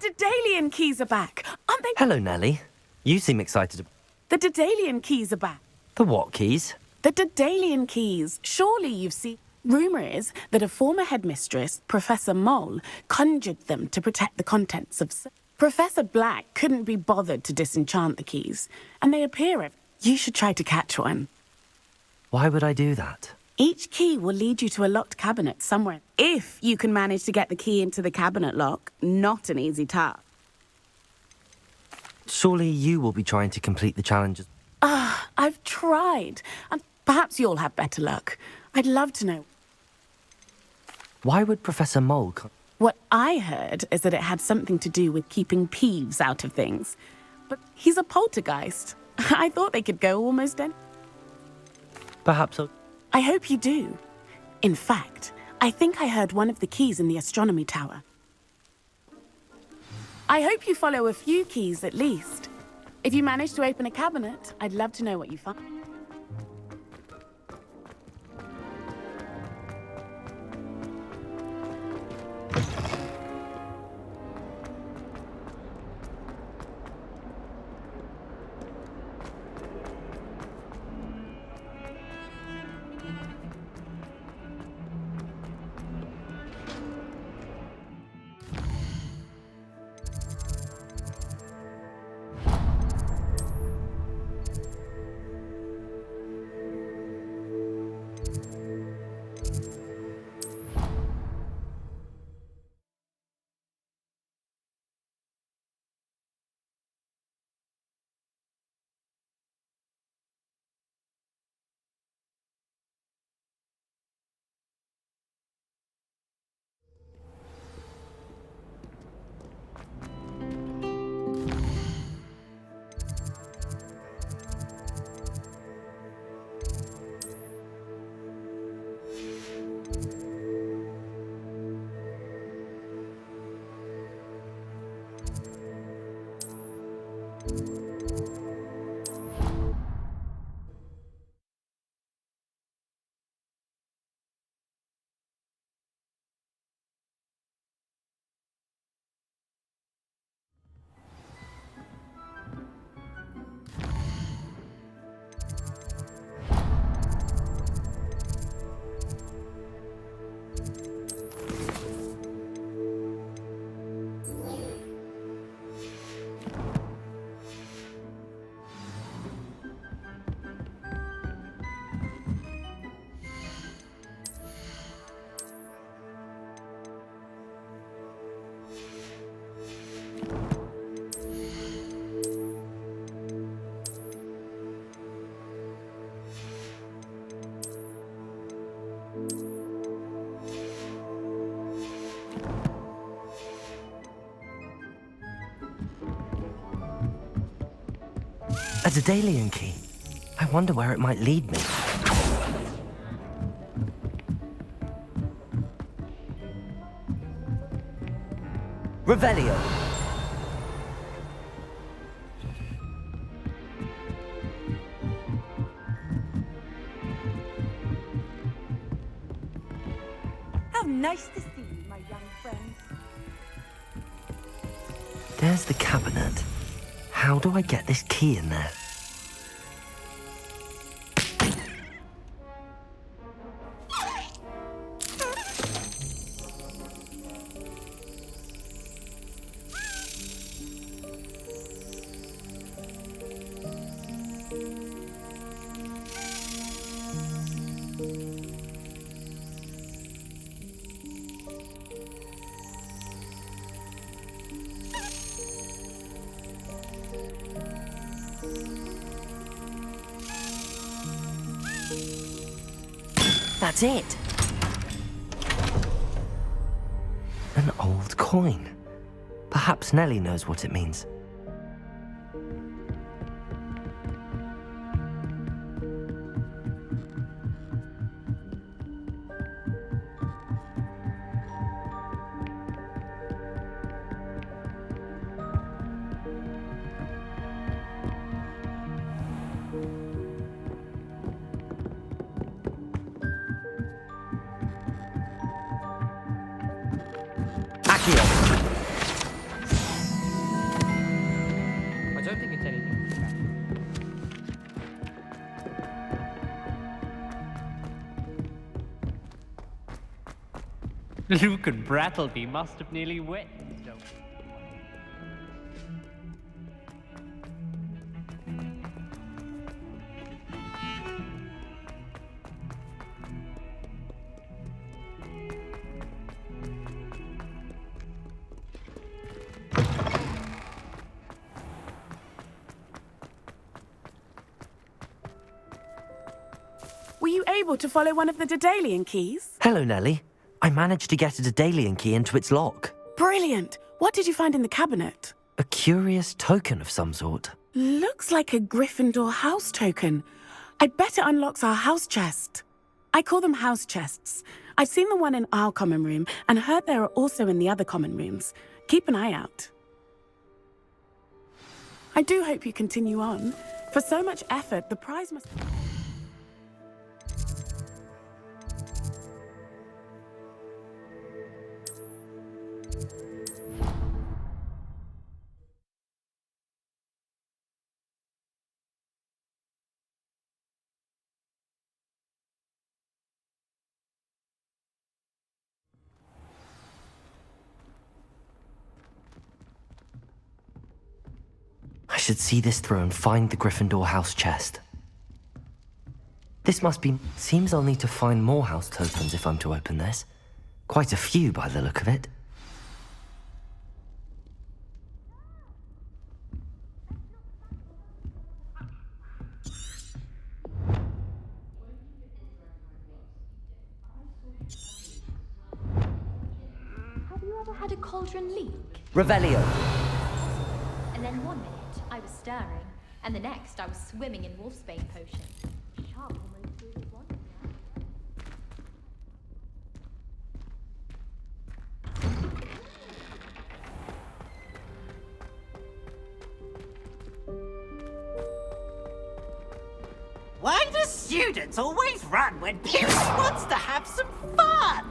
Daedalian keys are back. Aren't they? Hello, Nellie. You seem excited. The Daedalian keys are back. The what keys? The Daedalian keys. Surely you've seen... Rumour is that a former headmistress, Professor Mole, conjured them to protect the contents of... Professor Black couldn't be bothered to disenchant the keys, and they appear... You should try to catch one. Why would I do that? Each key will lead you to a locked cabinet somewhere. If you can manage to get the key into the cabinet lock, not an easy task. Surely you will be trying to complete the challenges. I've tried, and perhaps you'll have better luck. I'd love to know. Why would Professor Mole... What I heard is that it had something to do with keeping Peeves out of things. But he's a poltergeist. I thought they could go almost any... Perhaps I'll... I hope you do. In fact, I think I heard one of the keys in the astronomy tower. I hope you follow a few keys at least. If you manage to open a cabinet, I'd love to know what you find. A Daedalian key. I wonder where it might lead me. Revelio. How nice to see you, my young friend. There's the cabinet. How do I get this key in there? That's it. An old coin. Perhaps Nellie knows what it means. Luke and Brattleby must have nearly witnessed. Were you able to follow one of the Daedalian keys? Hello, Nellie. I managed to get a Daedalian key into its lock. Brilliant! What did you find in the cabinet? A curious token of some sort. Looks like a Gryffindor house token. I bet it unlocks our house chest. I call them house chests. I've seen the one in our common room and heard there are also in the other common rooms. Keep an eye out. I do hope you continue on. For so much effort, the prize must... I should see this through and find the Gryffindor house chest. This must be... Seems I'll need to find more house tokens if I'm to open this. Quite a few by the look of it. Have you ever had a cauldron leak? Revelio. And then one minute I was stirring, and the next I was swimming in wolfsbane potion. Sharp almost through the one. Why do students always run when Pierce wants to have some fun?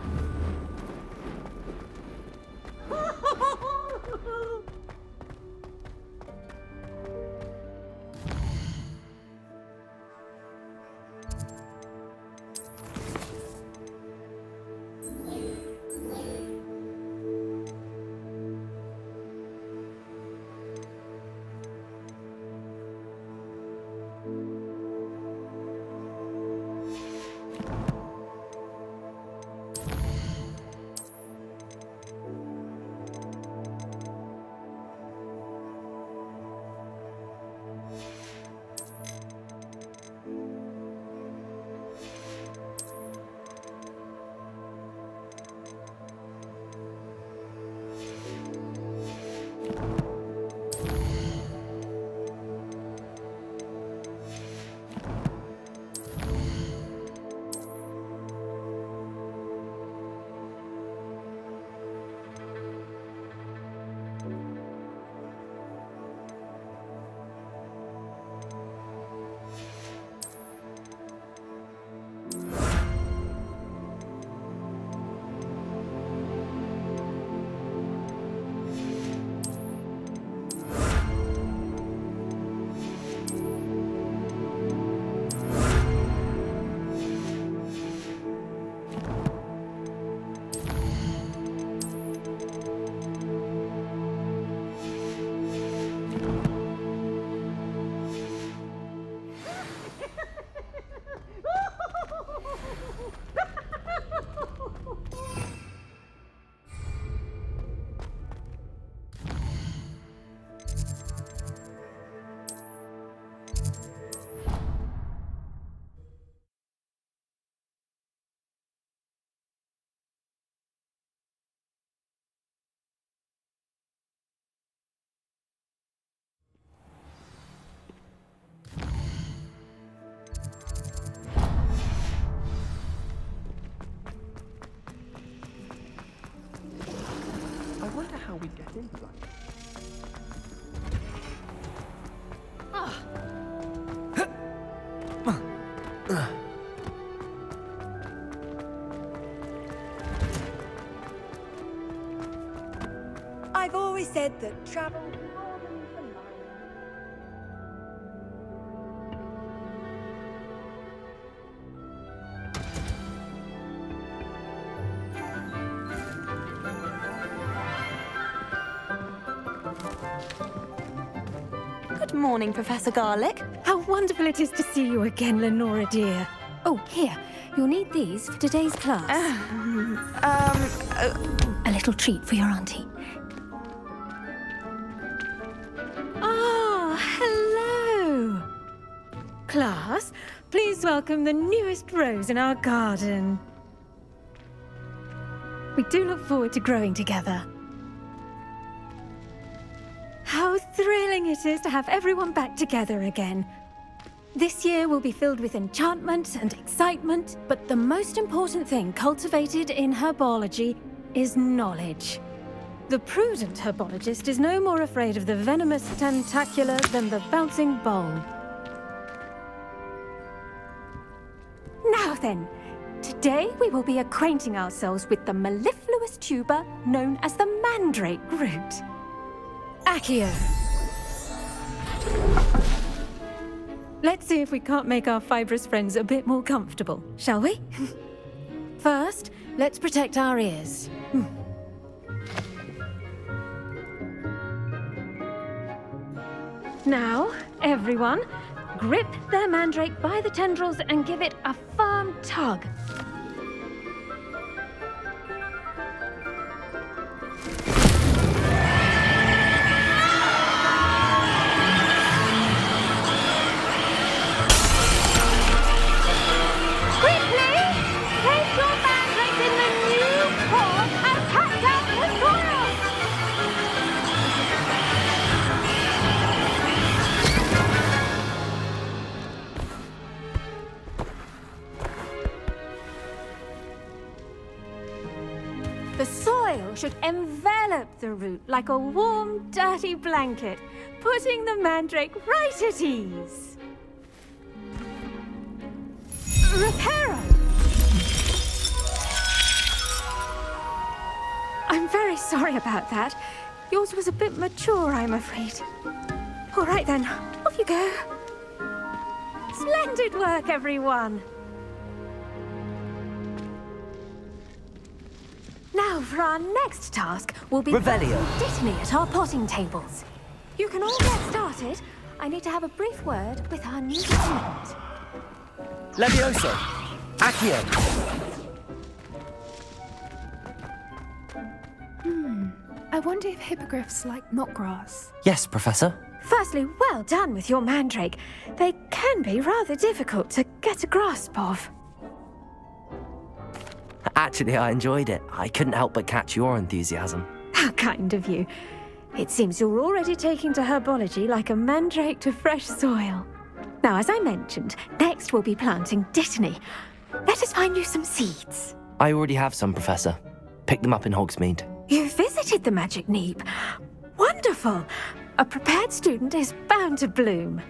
I wonder how we get into that. I've always said that travel broadens the mind. Good morning, Professor Garlic. How wonderful it is to see you again, Lenora dear. Oh, here. You'll need these for today's class. A little treat for your auntie. Ah, hello. Class, please welcome the newest rose in our garden. We do look forward to growing together. How thrilling it is to have everyone back together again. This year will be filled with enchantment and excitement, but the most important thing cultivated in herbology is knowledge. The prudent herbologist is no more afraid of the venomous tentacular than the bouncing bulb. Now then, today we will be acquainting ourselves with the mellifluous tuber known as the mandrake root. Accio. Let's see if we can't make our fibrous friends a bit more comfortable, shall we? First, let's protect our ears. Now, everyone, grip their mandrake by the tendrils and give it a firm tug. The soil should envelop the root like a warm, dirty blanket, putting the mandrake right at ease. Reparo! I'm very sorry about that. Yours was a bit mature, I'm afraid. All right then, off you go. Splendid work, everyone. Now, for our next task, we'll be Revelio. Dittany at our potting tables. You can all get started. I need to have a brief word with our new student. Levioso. Accio. I wonder if hippogriffs like knotgrass. Yes, Professor. Firstly, well done with your mandrake. They can be rather difficult to get a grasp of. Actually, I enjoyed it. I couldn't help but catch your enthusiasm. How kind of you. It seems you're already taking to herbology like a mandrake to fresh soil. Now, as I mentioned, next we'll be planting Dittany. Let us find you some seeds. I already have some, Professor. Picked them up in Hogsmeade. You visited the Magic Neep. Wonderful! A prepared student is bound to bloom.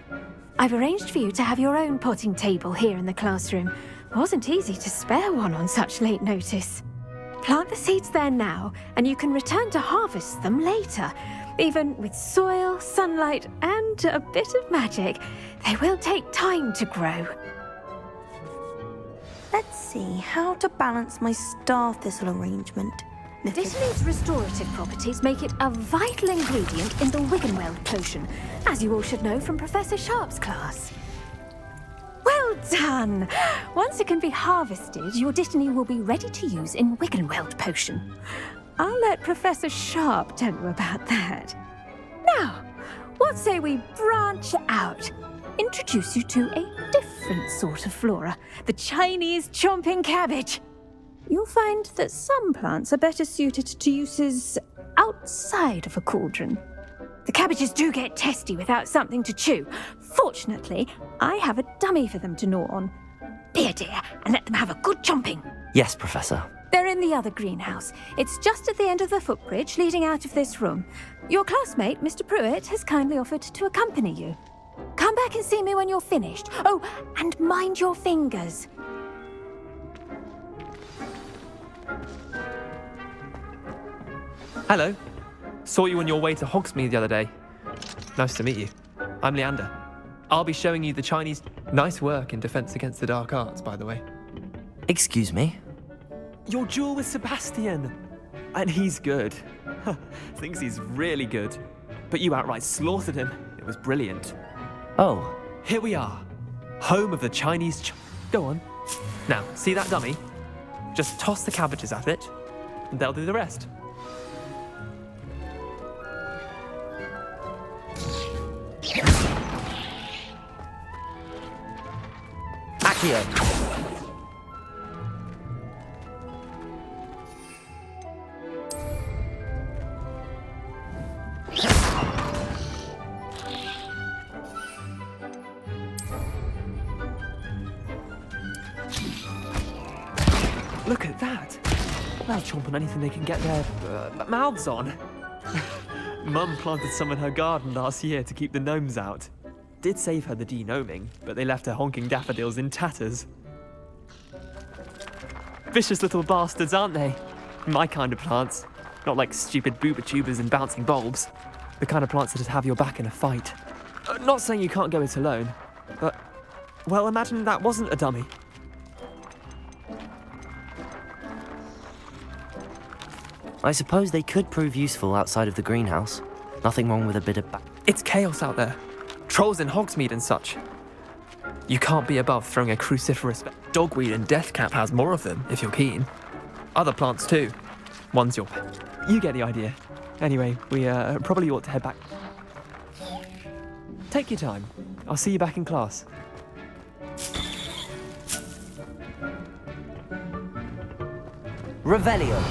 I've arranged for you to have your own potting table here in the classroom. Wasn't easy to spare one on such late notice. Plant the seeds there now, and you can return to harvest them later. Even with soil, sunlight, and a bit of magic, they will take time to grow. Let's see how to balance my star thistle arrangement. Dittany's restorative properties make it a vital ingredient in the Wiggenweld potion, as you all should know from Professor Sharp's class. Well done! Once it can be harvested, your Dittany will be ready to use in Wiggenweld potion. I'll let Professor Sharp tell you about that. Now, what say we branch out? Introduce you to a different sort of flora, the Chinese chomping cabbage. You'll find that some plants are better suited to uses outside of a cauldron. The cabbages do get testy without something to chew. Fortunately, I have a dummy for them to gnaw on. Be a dear and let them have a good chomping. Yes, Professor. They're in the other greenhouse. It's just at the end of the footbridge leading out of this room. Your classmate, Mr. Pruitt, has kindly offered to accompany you. Come back and see me when you're finished. Oh, and mind your fingers. Hello. Saw you on your way to Hogsmeade the other day. Nice to meet you. I'm Leander. I'll be showing you the Chinese... Nice work in Defense Against the Dark Arts, by the way. Excuse me? Your duel with Sebastian. And he's good. Thinks he's really good. but you outright slaughtered him. It was brilliant. Oh. Here we are, home of the Chinese Go on. Now, see that dummy? Just toss the cabbages at it, and they'll do the rest. Accio. Look at that! They'll chomp on anything they can get their mouths on. Mum planted some in her garden last year to keep the gnomes out. Did save her the denoming, but they left her honking daffodils in tatters. Vicious little bastards, aren't they? My kind of plants. Not like stupid booba tubers and bouncing bulbs. The kind of plants that'd have your back in a fight. Not saying you can't go it alone, but... well, imagine that wasn't a dummy. I suppose they could prove useful outside of the greenhouse. Nothing wrong with a bit of It's chaos out there. Trolls in Hogsmeade and such. You can't be above throwing a cruciferous... Dogweed and Deathcap has more of them, if you're keen. Other plants too. One's your pet. You get the idea. Anyway, we probably ought to head back. Take your time. I'll see you back in class. Revelio.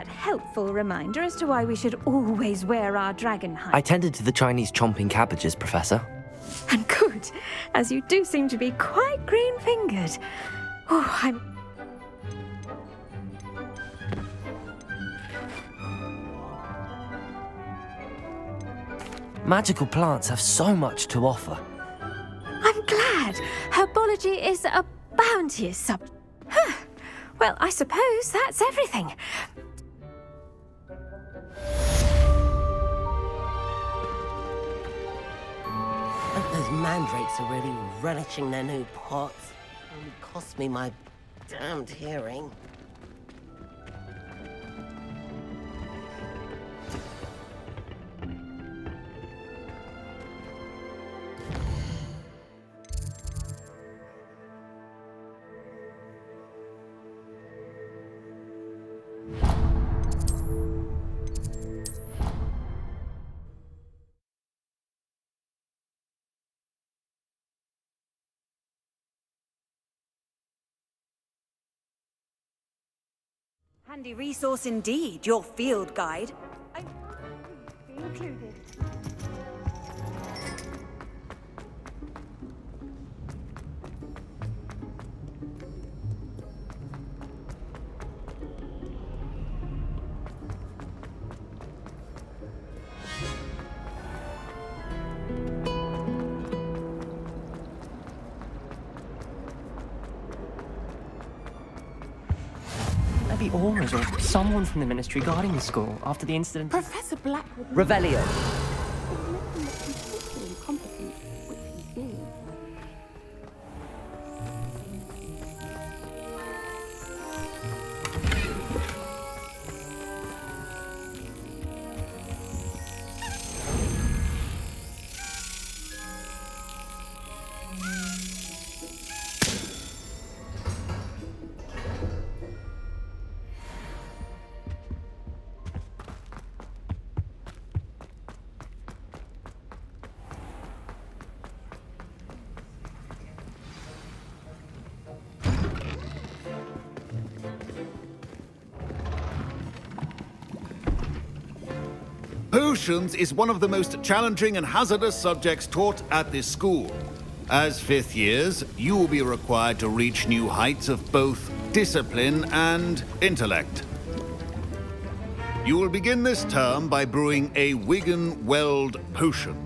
Helpful reminder as to why we should always wear our dragon hide. I tended to the Chinese chomping cabbages, Professor. And good, as you do seem to be quite green-fingered. Oh, I'm... Magical plants have so much to offer. I'm glad. Herbology is a bounteous subject. Huh. Well, I suppose that's everything. Those mandrakes are really relishing their new pots. Only cost me my damned hearing. Handy resource indeed, your field guide. I'm happy to be included. The Auras or someone from the Ministry guarding the school after the incident. Professor Blackwood... Revelio. Potions is one of the most challenging and hazardous subjects taught at this school. As fifth years, you will be required to reach new heights of both discipline and intellect. You will begin this term by brewing a Wigan-Weld potion.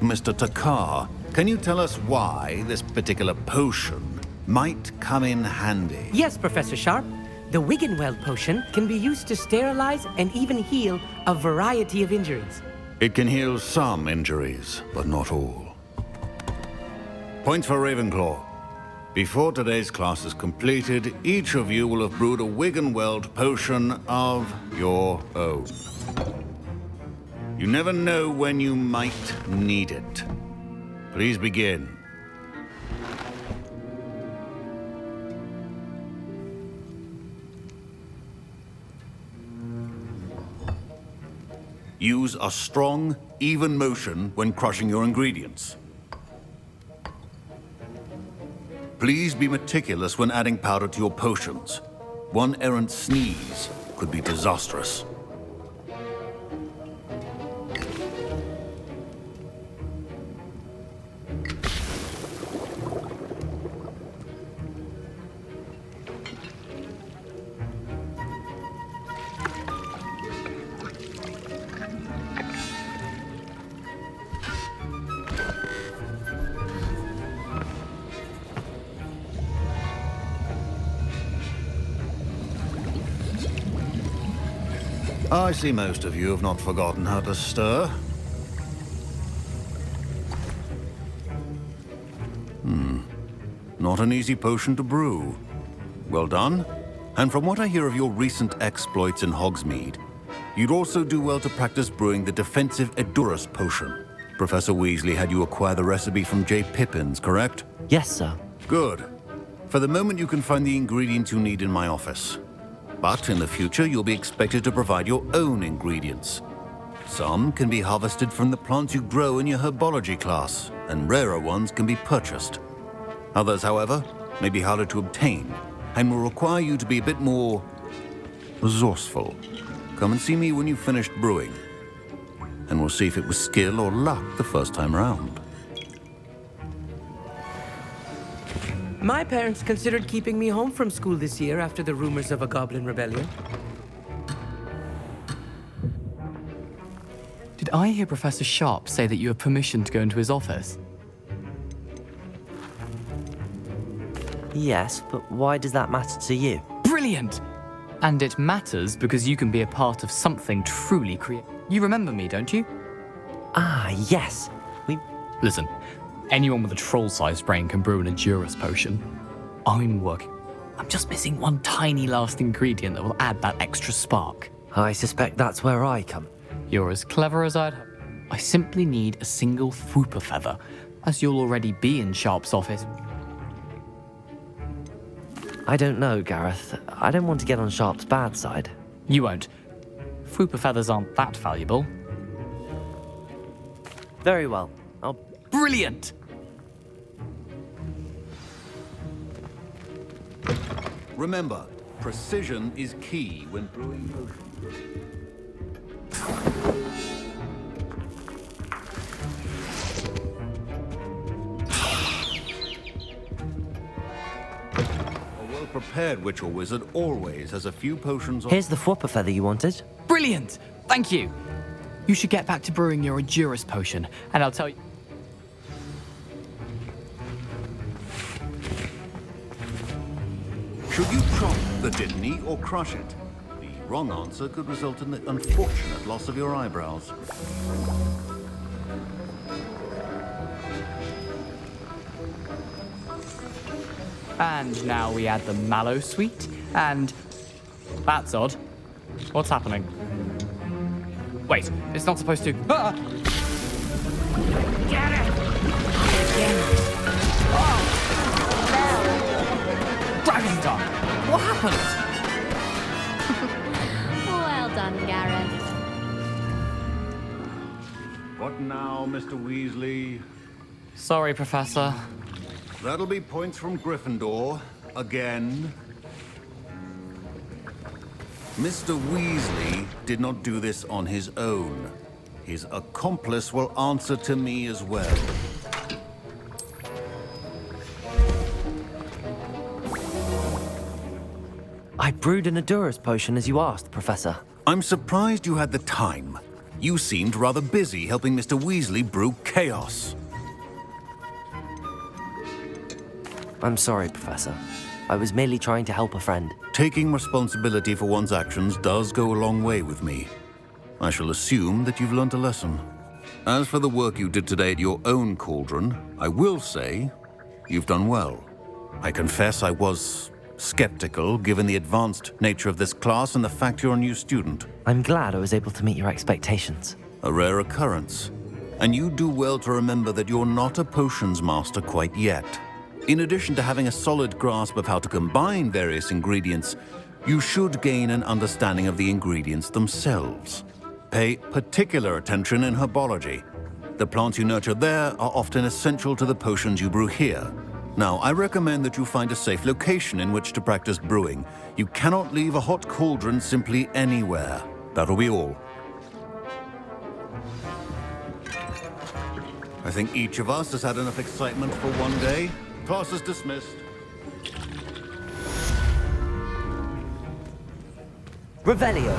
Mr. Takar, can you tell us why this particular potion might come in handy? Yes, Professor Sharp. The Wiggenweld potion can be used to sterilize and even heal a variety of injuries. It can heal some injuries, but not all. Points for Ravenclaw. Before today's class is completed, each of you will have brewed a Wiggenweld potion of your own. You never know when you might need it. Please begin. Use a strong, even motion when crushing your ingredients. Please be meticulous when adding powder to your potions. One errant sneeze could be disastrous. I see most of you have not forgotten how to stir. Not an easy potion to brew. Well done. And from what I hear of your recent exploits in Hogsmeade, you'd also do well to practice brewing the defensive Edurus potion. Professor Weasley had you acquire the recipe from J. Pippins, correct? Yes, sir. Good. For the moment, you can find the ingredients you need in my office. But in the future, you'll be expected to provide your own ingredients. Some can be harvested from the plants you grow in your herbology class, and rarer ones can be purchased. Others, however, may be harder to obtain, and will require you to be a bit more resourceful. Come and see me when you've finished brewing, and we'll see if it was skill or luck the first time round. My parents considered keeping me home from school this year after the rumors of a goblin rebellion. Did I hear Professor Sharp say that you have permission to go into his office? Yes, but why does that matter to you? Brilliant! And it matters because you can be a part of something truly creative. You remember me, don't you? Ah, yes. Listen, anyone with a troll-sized brain can brew an Edurus potion. I'm just missing one tiny last ingredient that will add that extra spark. I suspect that's where I come. You're as clever as I'd hope. I simply need a single Fwooper feather, as you'll already be in Sharp's office. I don't know, Gareth. I don't want to get on Sharp's bad side. You won't. Fwooper feathers aren't that valuable. Very well. Brilliant! Remember, precision is key when brewing potions. A well-prepared witch or wizard always has a few potions on... Here's the Fwooper feather you wanted. Brilliant! Thank you! You should get back to brewing your Edurus potion, and I'll tell you... Should you chop the Dittany or crush it? The wrong answer could result in the unfortunate loss of your eyebrows. And now we add the mallow sweet, and... That's odd. What's happening? Wait, it's not supposed to... Ah! Get it! Dragon Dog! What happened? Well done, Gareth. What now, Mr. Weasley? Sorry, Professor. That'll be points from Gryffindor, again. Mr. Weasley did not do this on his own. His accomplice will answer to me as well. I brewed an Edurus potion as you asked, Professor. I'm surprised you had the time. You seemed rather busy helping Mr. Weasley brew chaos. I'm sorry, Professor. I was merely trying to help a friend. Taking responsibility for one's actions does go a long way with me. I shall assume that you've learnt a lesson. As for the work you did today at your own cauldron, I will say you've done well. I confess I was skeptical, given the advanced nature of this class and the fact you're a new student. I'm glad I was able to meet your expectations. A rare occurrence. And you do well to remember that you're not a potions master quite yet. In addition to having a solid grasp of how to combine various ingredients, you should gain an understanding of the ingredients themselves. Pay particular attention in herbology. The plants you nurture there are often essential to the potions you brew here. Now, I recommend that you find a safe location in which to practice brewing. You cannot leave a hot cauldron simply anywhere. That'll be all. I think each of us has had enough excitement for one day. Class is dismissed. Revelio.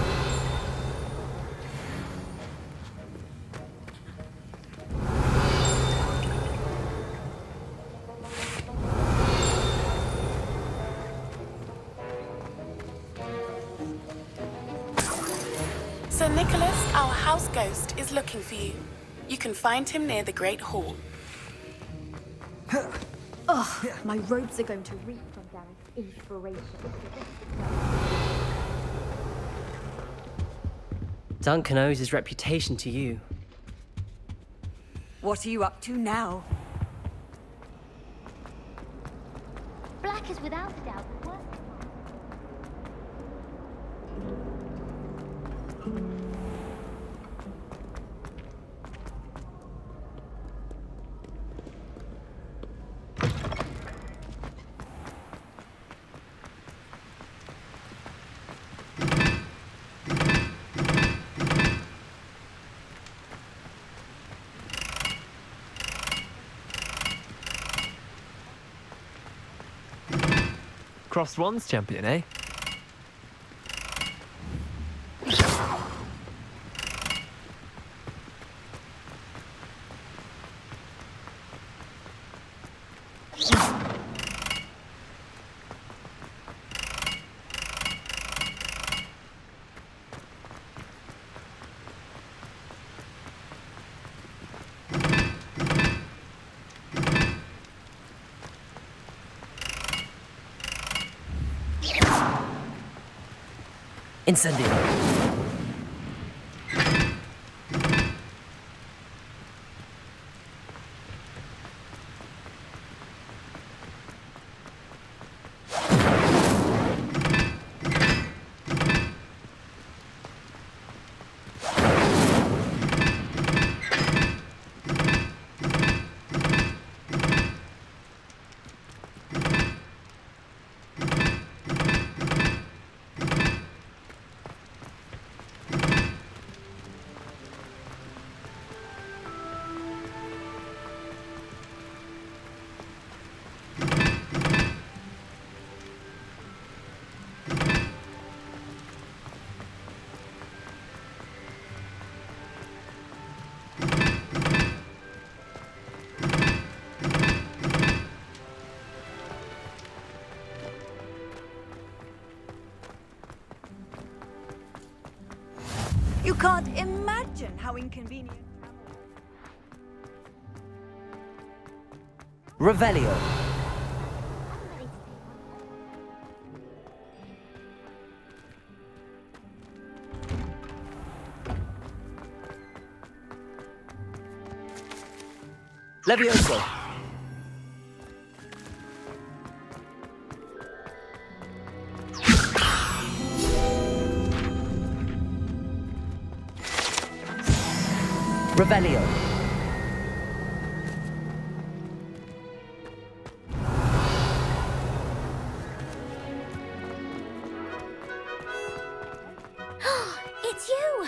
Sir Nicholas, our house ghost, is looking for you. You can find him near the Great Hall. Ugh, my robes are going to reek from Gareth's inspiration. Duncan owes his reputation to you. What are you up to now? Black is without a doubt the worst. Crossed Wands champion, eh? Incendio. You can't imagine how inconvenient. Revelio. Levioso. Revelio. It's you!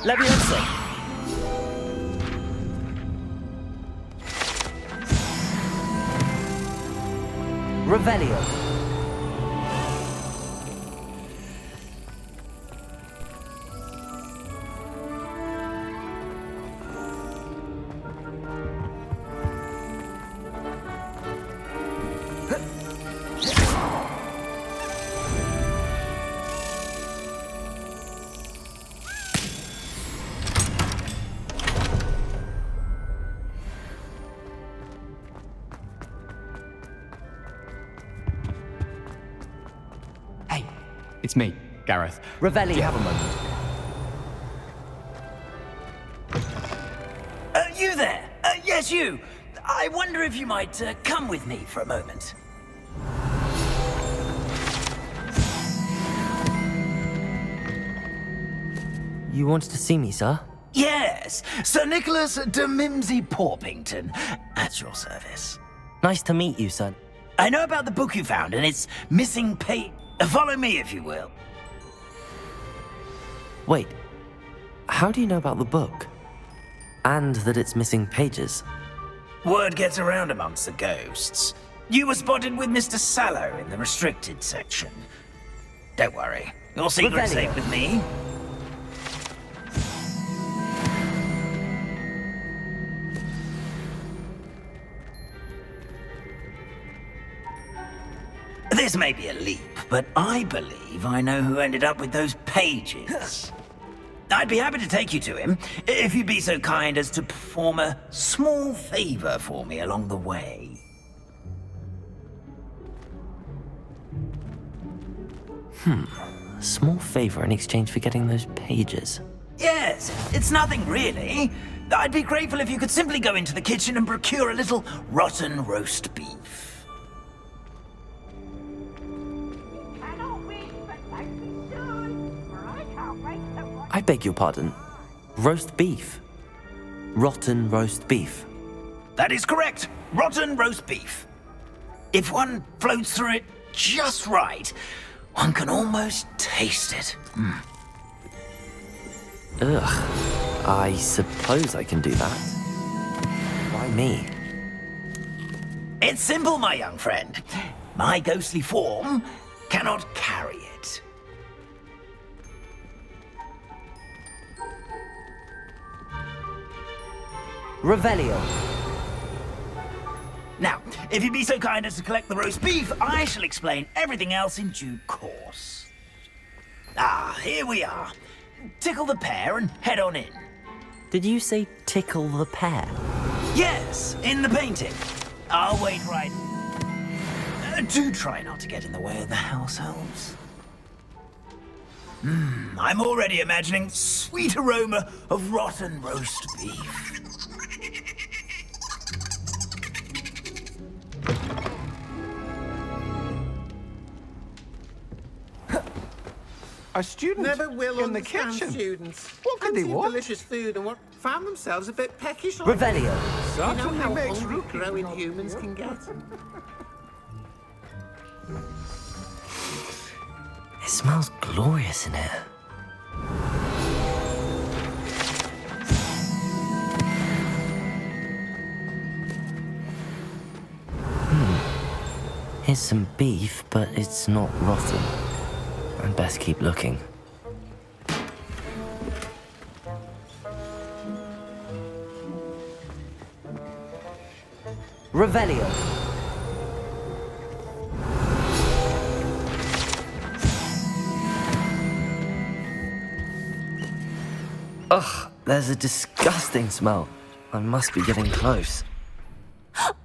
Levioso. Revelio. It's me, Gareth. Revelio. Do you have a moment? You there? Yes, you. I wonder if you might come with me for a moment. You wanted to see me, sir? Yes, Sir Nicholas de Mimsy Porpington, at your service. Nice to meet you, sir. I know about the book you found and its missing page. Follow me, if you will. Wait, how do you know about the book? And that it's missing pages? Word gets around amongst the ghosts. You were spotted with Mr. Sallow in the restricted section. Don't worry, your secret's safe with me. This may be a leap, but I believe I know who ended up with those pages. I'd be happy to take you to him, if you'd be so kind as to perform a small favor for me along the way. A small favor in exchange for getting those pages. Yes, it's nothing really. I'd be grateful if you could simply go into the kitchen and procure a little rotten roast beef. I beg your pardon. Roast beef. Rotten roast beef. That is correct. Rotten roast beef. If one floats through it just right, one can almost taste it. Ugh. I suppose I can do that. Why me? It's simple, my young friend. My ghostly form cannot carry it. Revelio. Now, if you'd be so kind as to collect the roast beef, I shall explain everything else in due course. Ah, here we are. Tickle the pear and head on in. Did you say tickle the pear? Yes, in the painting. I'll wait right... do try not to get in the way of the house elves. I'm already imagining sweet aroma of rotten roast beef. A student never will in the understand kitchen. Students. What could they Fancy want? delicious food and what found themselves a bit peckish. Revelio. You know Certainly how makes hungry rookie. growing humans can get. It smells glorious in here. Here's some beef, but it's not rotten. I'd best keep looking. Revelio. Ugh, there's a disgusting smell. I must be getting close.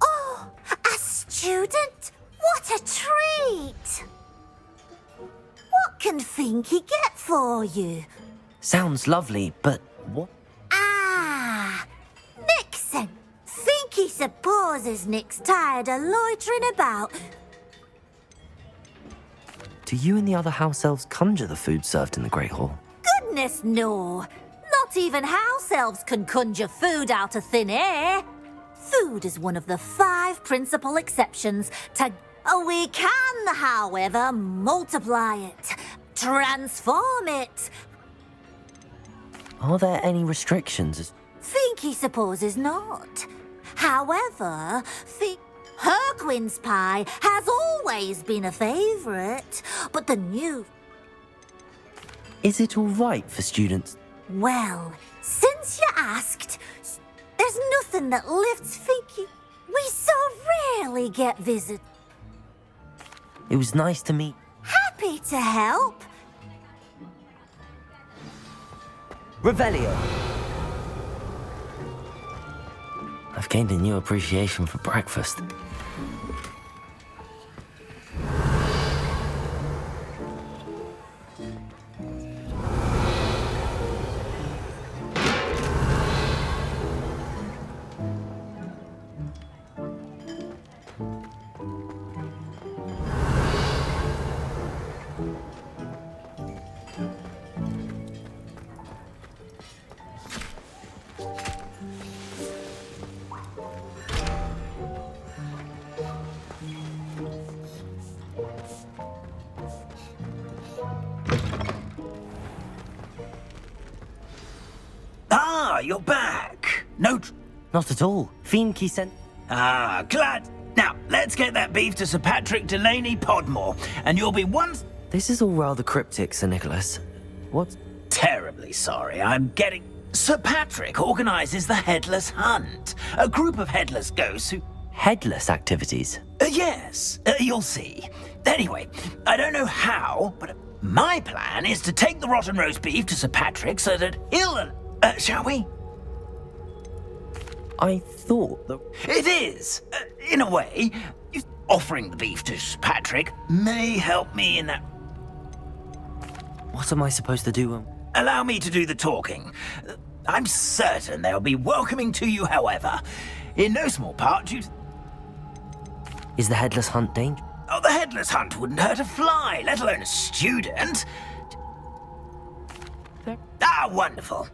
Oh, a student? What a treat! What can Finky get for you? Sounds lovely, but what? Ah, Nixon. Finky supposes Nick's tired of loitering about. Do you and the other house elves conjure the food served in the Great Hall? Goodness, no. Not even house elves can conjure food out of thin air. Food is one of the 5 principal exceptions to... We can, however, multiply it, transform it. Are there any restrictions? Finky supposes not. However, Herquin's pie has always been a favourite, but the new... Is it all right for students? Well, since you asked, there's nothing that lifts Finky. We so rarely get visitors. It was nice to meet. Happy to help. Revelio. I've gained a new appreciation for breakfast. you're back. Not at all. Fiendkey sent... Ah, glad. Now, let's get that beef to Sir Patrick Delaney Podmore, and you'll be once... This is all rather cryptic, Sir Nicholas. What? Terribly sorry, I'm getting... Sir Patrick organises the Headless Hunt, a group of headless ghosts who... Headless activities? Yes, you'll see. Anyway, I don't know how, but my plan is to take the rotten roast beef to Sir Patrick so that he'll... shall we? I thought that... It is, in a way. Offering the beef to Sir Patrick may help me in that... What am I supposed to do? Allow me to do the talking. I'm certain they'll be welcoming to you, however. In no small part due to... Is the Headless Hunt dangerous? Oh, the Headless Hunt wouldn't hurt a fly, let alone a student. Ah, wonderful.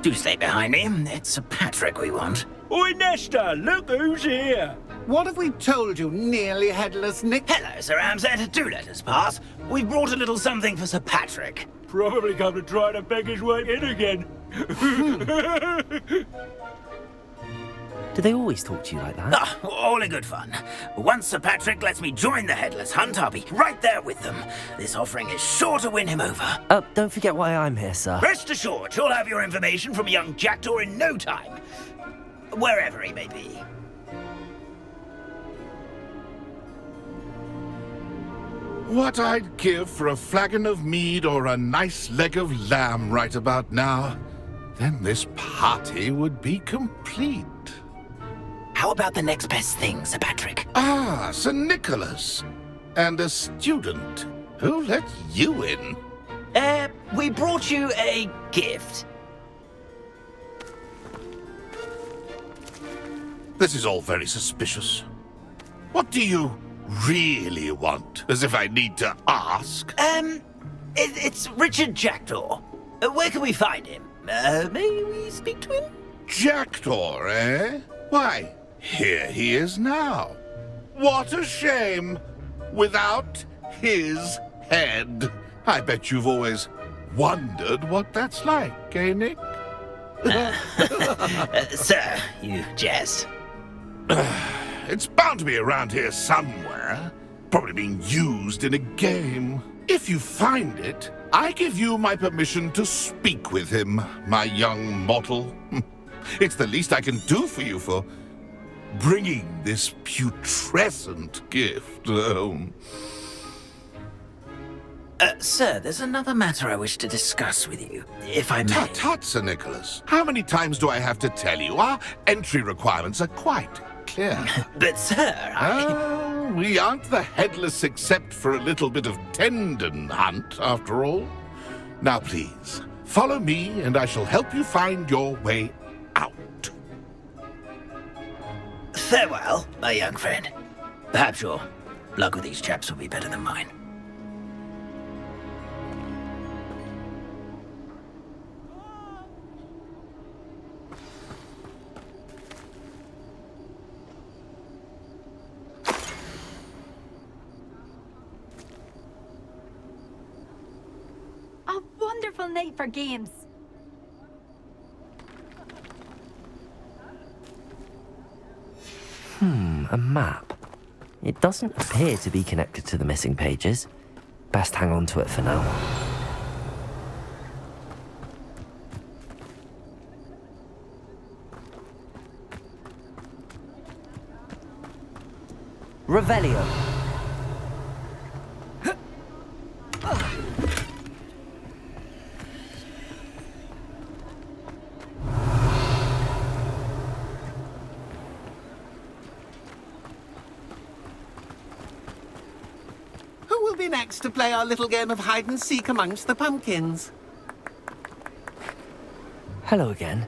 Do stay behind me. It's Sir Patrick we want. Oi, Nesta, look who's here. What have we told you, nearly headless Nick? Hello, Sir Ramsay. Do let us pass. We've brought a little something for Sir Patrick. Probably come to try to beg his way in again. Do they always talk to you like that? Ah, all in good fun. Once Sir Patrick lets me join the Headless Hunt, I'll be right there with them. This offering is sure to win him over. Don't forget why I'm here, sir. Rest assured, you'll have your information from a young jackdaw in no time. Wherever he may be. What I'd give for a flagon of mead or a nice leg of lamb right about now. Then this party would be complete. How about the next best thing, Sir Patrick? Ah, Sir Nicholas. And a student. Who let you in? We brought you a gift. This is all very suspicious. What do you really want? As if I need to ask. It's Richard Jackdaw. Where can we find him? May we speak to him? Jackdaw, eh? Why, here he is now. What a shame. Without his head. I bet you've always wondered what that's like, eh, Nick? Sir, you jest. It's bound to be around here somewhere. Probably being used in a game. If you find it, I give you my permission to speak with him, my young mortal. It's the least I can do for you for bringing this putrescent gift home. Sir, there's another matter I wish to discuss with you, if I may. Tut, Sir Nicholas. How many times do I have to tell you? Our entry requirements are quite clear. But, sir, we aren't the headless except for a little bit of tendon hunt, after all. Now, please, follow me, and I shall help you find your way out. Farewell, my young friend. Perhaps your luck with these chaps will be better than mine. A wonderful night for games. A map. It doesn't appear to be connected to the missing pages. Best hang on to it for now. Revelio. Who will be next to play our little game of hide-and-seek amongst the pumpkins? Hello again.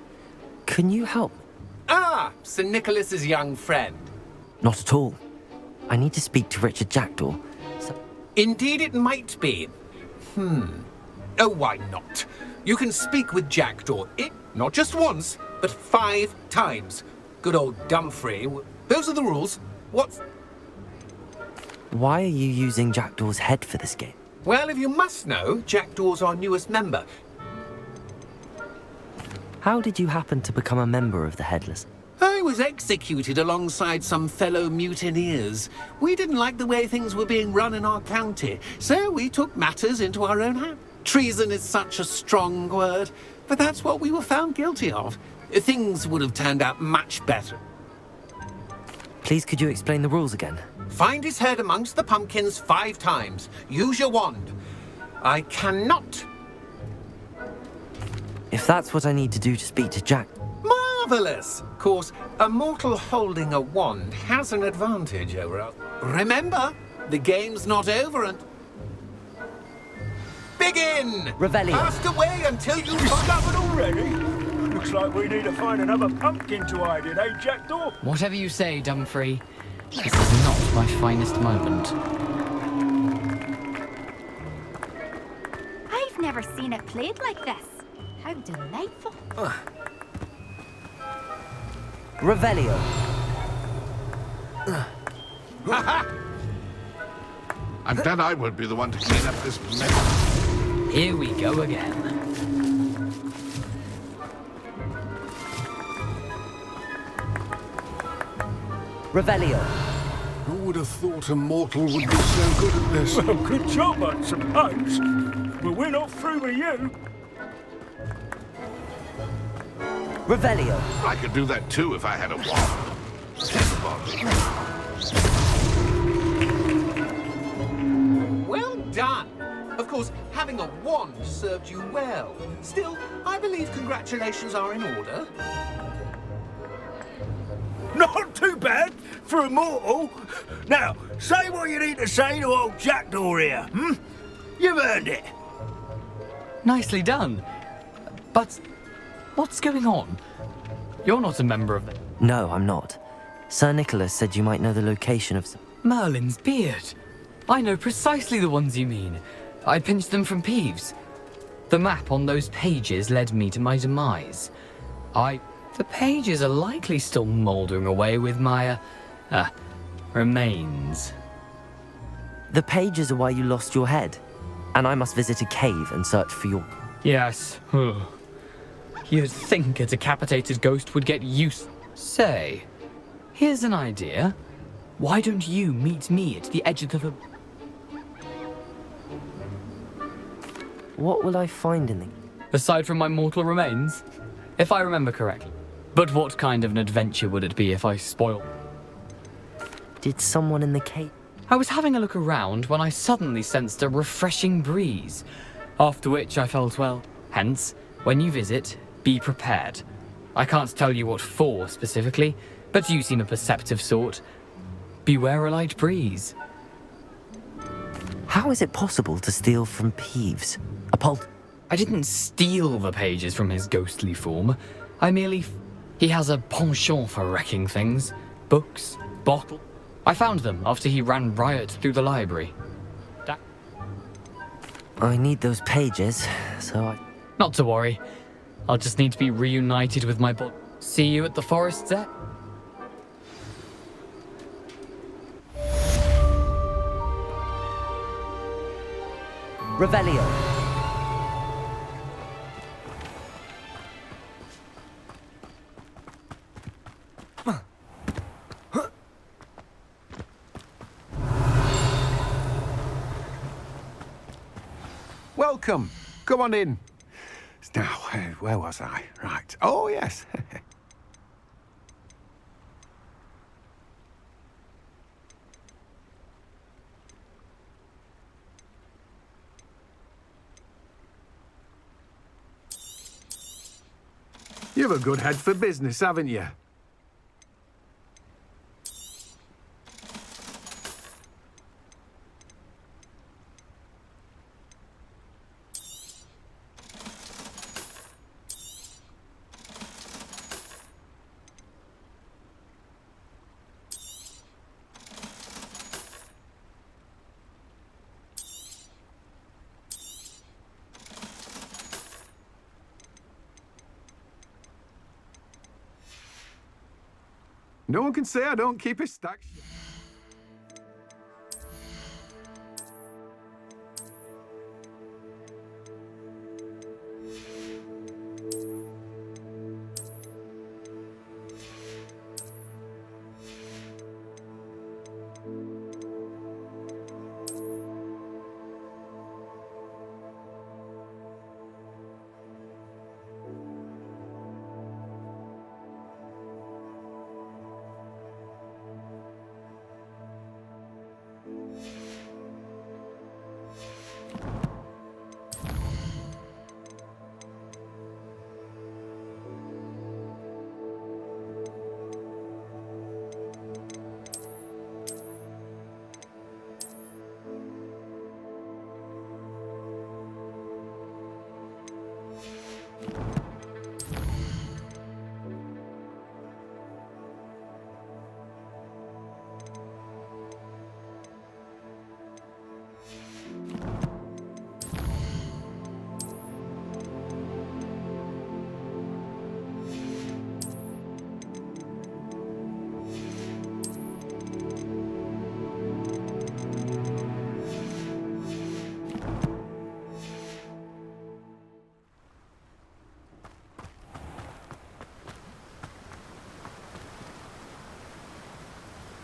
Can you help? Ah, Sir Nicholas's young friend. Not at all. I need to speak to Richard Jackdaw. Indeed it might be. Oh, why not? You can speak with Jackdaw. Not just once, but 5 times. Good old Dumfrey. Those are the rules. What's... Why are you using Jackdaw's head for this game? Well, if you must know, Jackdaw's our newest member. How did you happen to become a member of the Headless? I was executed alongside some fellow mutineers. We didn't like the way things were being run in our county, so we took matters into our own hands. Treason is such a strong word, but that's what we were found guilty of. Things would have turned out much better. Please, could you explain the rules again? Find his head amongst the pumpkins 5 times. Use your wand. I cannot. If that's what I need to do to speak to Jack... Marvellous! Of course, a mortal holding a wand has an advantage over us. Remember, the game's not over and... Begin! Revelio. Cast away until you... Discovered already? Looks like we need to find another pumpkin to hide in, eh, Jackdaw? Whatever you say, Dumfrey. This is not my finest moment. I've never seen it played like this. How delightful. Revelio. I'm glad I won't be the one to clean up this mess. Here we go again. Revelio. Who would have thought a mortal would be so good at this? Well, good job, I suppose. But we're not through with you. Revelio. I could do that too if I had a wand. Well done! Of course, having a wand served you well. Still, I believe congratulations are in order. Not too bad for a mortal. Now, say what you need to say to old Jackdaw here, You've earned it. Nicely done. But what's going on? You're not a member of the... No, I'm not. Sir Nicholas said you might know the location of... Merlin's beard. I know precisely the ones you mean. I pinched them from Peeves. The map on those pages led me to my demise. The pages are likely still mouldering away with my, remains. The pages are why you lost your head. And I must visit a cave and search for your... Yes. You'd think a decapitated ghost would get used... Say, here's an idea. Why don't you meet me at the edge of the... What will I find in the... Aside from my mortal remains? If I remember correctly. But what kind of an adventure would it be if I spoil... Did someone in the cave... I was having a look around when I suddenly sensed a refreshing breeze. After which I felt, well, hence, when you visit, be prepared. I can't tell you what for specifically, but you seem a perceptive sort. Beware a light breeze. How is it possible to steal from Peeves? I didn't steal the pages from his ghostly form. I merely... He has a penchant for wrecking things. Books, bottle. I found them after he ran riot through the library. I need those pages, so I... Not to worry. I'll just need to be reunited with my body. See you at the forest's edge. Revelio. Welcome. Come on in. Now, where was I? Right. Oh, yes. You've a good head for business, haven't you? No one can say I don't keep a stack.